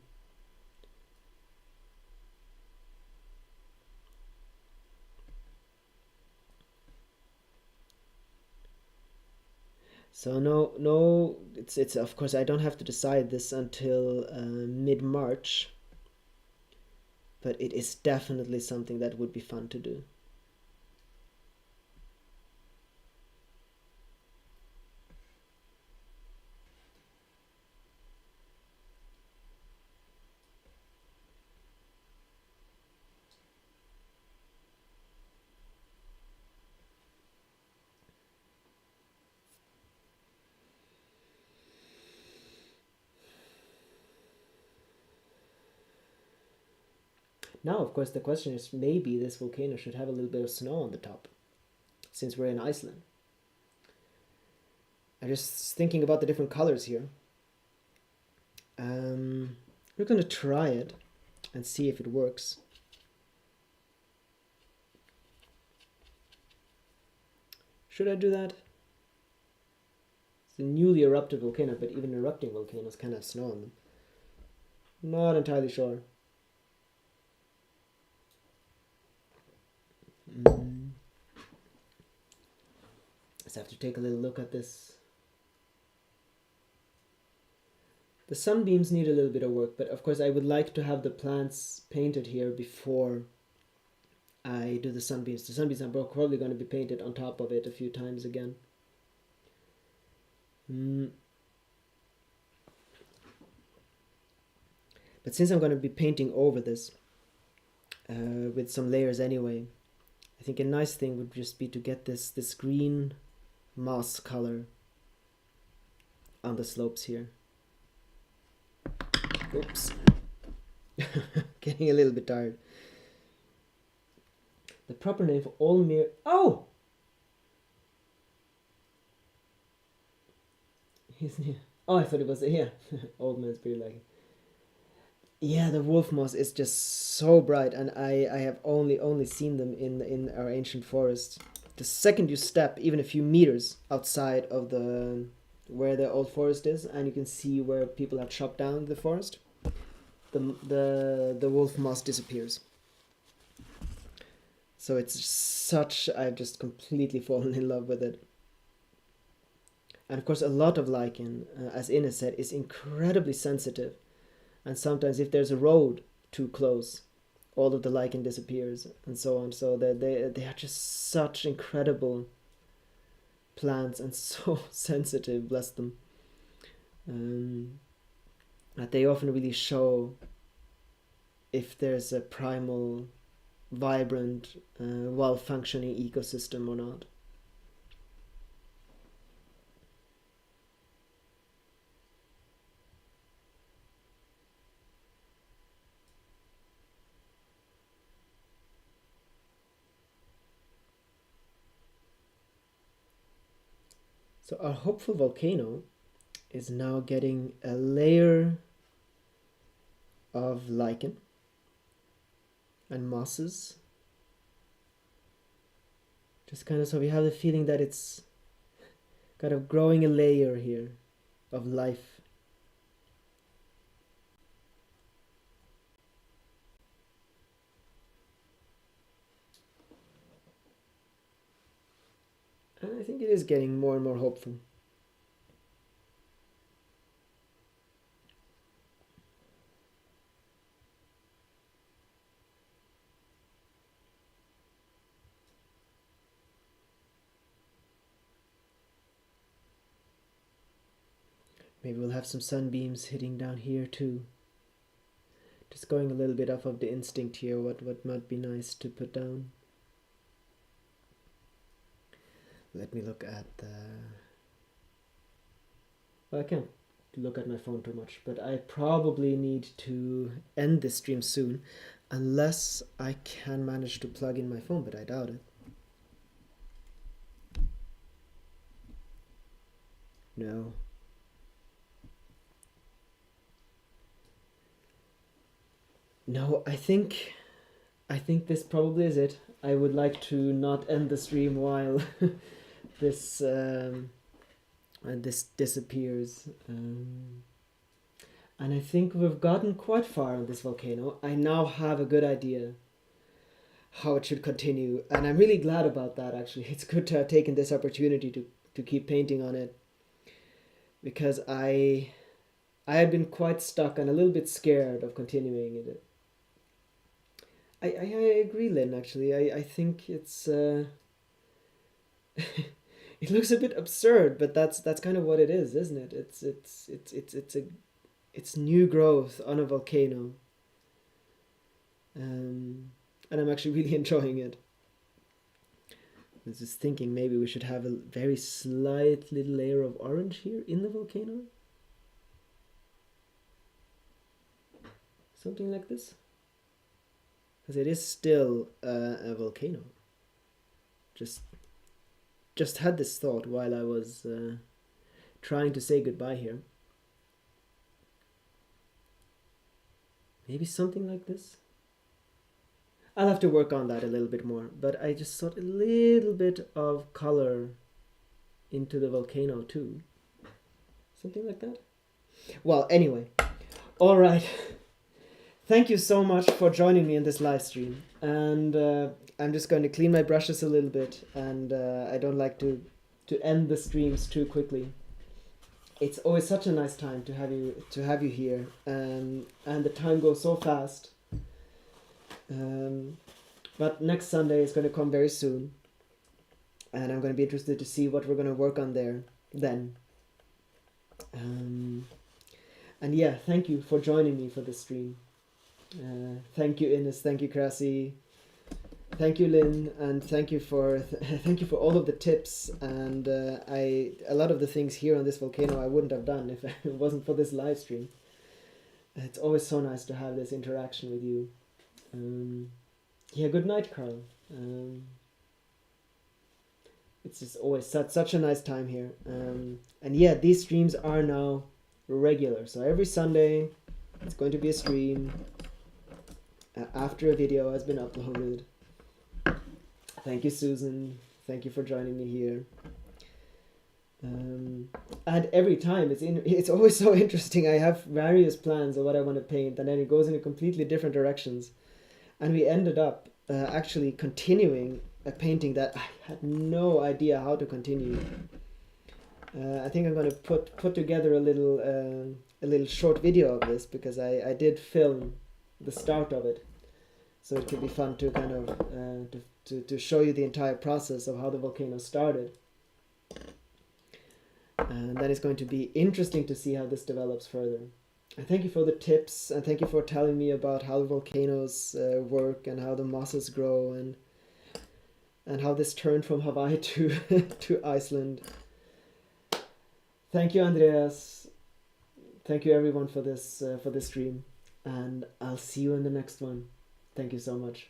So no, it's of course I don't have to decide this until mid-March, but it is definitely something that would be fun to do. Now, of course, the question is maybe this volcano should have a little bit of snow on the top, since we're in Iceland. I'm just thinking about the different colors here. We're gonna try it and see if it works. Should I do that? It's a newly erupted volcano, but even erupting volcanoes can have snow on them. Not entirely sure. Let's have to take a little look at this. The sunbeams need a little bit of work, but of course I would like to have the plants painted here before I do the sunbeams. The sunbeams are probably going to be painted on top of it a few times again. But since I'm going to be painting over this with some layers anyway, I think a nice thing would just be to get this green moss color on the slopes here. Oops. Getting a little bit tired. The proper name for Olmir... Oh! Oh, I thought it was... Yeah. Old man's beard like... Yeah, the wolf moss is just so bright, and I have only seen them in our ancient forest. The second you step even a few meters outside of the where the old forest is, and you can see where people have chopped down the forest, the wolf moss disappears. So it's such... I've just completely fallen in love with it. And of course, a lot of lichen, as Ines said, is incredibly sensitive. And sometimes if there's a road too close, all of the lichen disappears and so on. So they are just such incredible plants and so sensitive, bless them. That they often really show if there's a primal, vibrant, well-functioning ecosystem or not. So our hopeful volcano is now getting a layer of lichen and mosses Just kind of so we have the feeling that it's kind of growing a layer here of life. And I think it is getting more and more hopeful. Maybe we'll have some sunbeams hitting down here too. Just going a little bit off of the instinct here, what might be nice to put down. Let me look at the... Well, I can't look at my phone too much, but I probably need to end this stream soon, unless I can manage to plug in my phone, but I doubt it. No. No, I think this probably is it. I would like to not end the stream while this this disappears. And I think we've gotten quite far on this volcano. I now have a good idea how it should continue, and I'm really glad about that, actually. It's good to have taken this opportunity to keep painting on it, because I had been quite stuck and a little bit scared of continuing it. I agree, Lynn, actually. I think it's it looks a bit absurd, but that's kind of what it is, isn't it? It's new growth on a volcano. And I'm actually really enjoying it. I was just thinking maybe we should have a very slight little layer of orange here in the volcano. Something like this. Because it is still a volcano. Just had this thought while I was trying to say goodbye here. Maybe something like this. I'll have to work on that a little bit more, but I just thought a little bit of color into the volcano too. Something like that. Well, anyway. All right. Thank you so much for joining me in this live stream. And I'm just going to clean my brushes a little bit, and I don't like to end the streams too quickly. It's always such a nice time to have you here, and the time goes so fast. But next Sunday is going to come very soon, and I'm going to be interested to see what we're going to work on there then. And yeah, thank you for joining me for this stream. Thank you, Ines. Thank you, Krasi. Thank you, Lynn, and thank you for all of the tips, and a lot of the things here on this volcano I wouldn't have done if it wasn't for this live stream. It's always so nice to have this interaction with you. Yeah, good night, Carl. It's just always such a nice time here. And yeah, these streams are now regular, so every Sunday it's going to be a stream after a video has been uploaded. Thank you, Susan. Thank you for joining me here. And every time it's always so interesting. I have various plans of what I want to paint, and then it goes in completely different directions. And we ended up actually continuing a painting that I had no idea how to continue. I think I'm going to put together a little short video of this, because I did film the start of it, so it could be fun to kind of to show you the entire process of how the volcano started. And then it's going to be interesting to see how this develops further. And thank you for the tips, and thank you for telling me about how the volcanoes work, and how the mosses grow, and how this turned from Hawaii to to Iceland. Thank you, Andreas. Thank you, everyone, for this stream, and I'll see you in the next one. Thank you so much.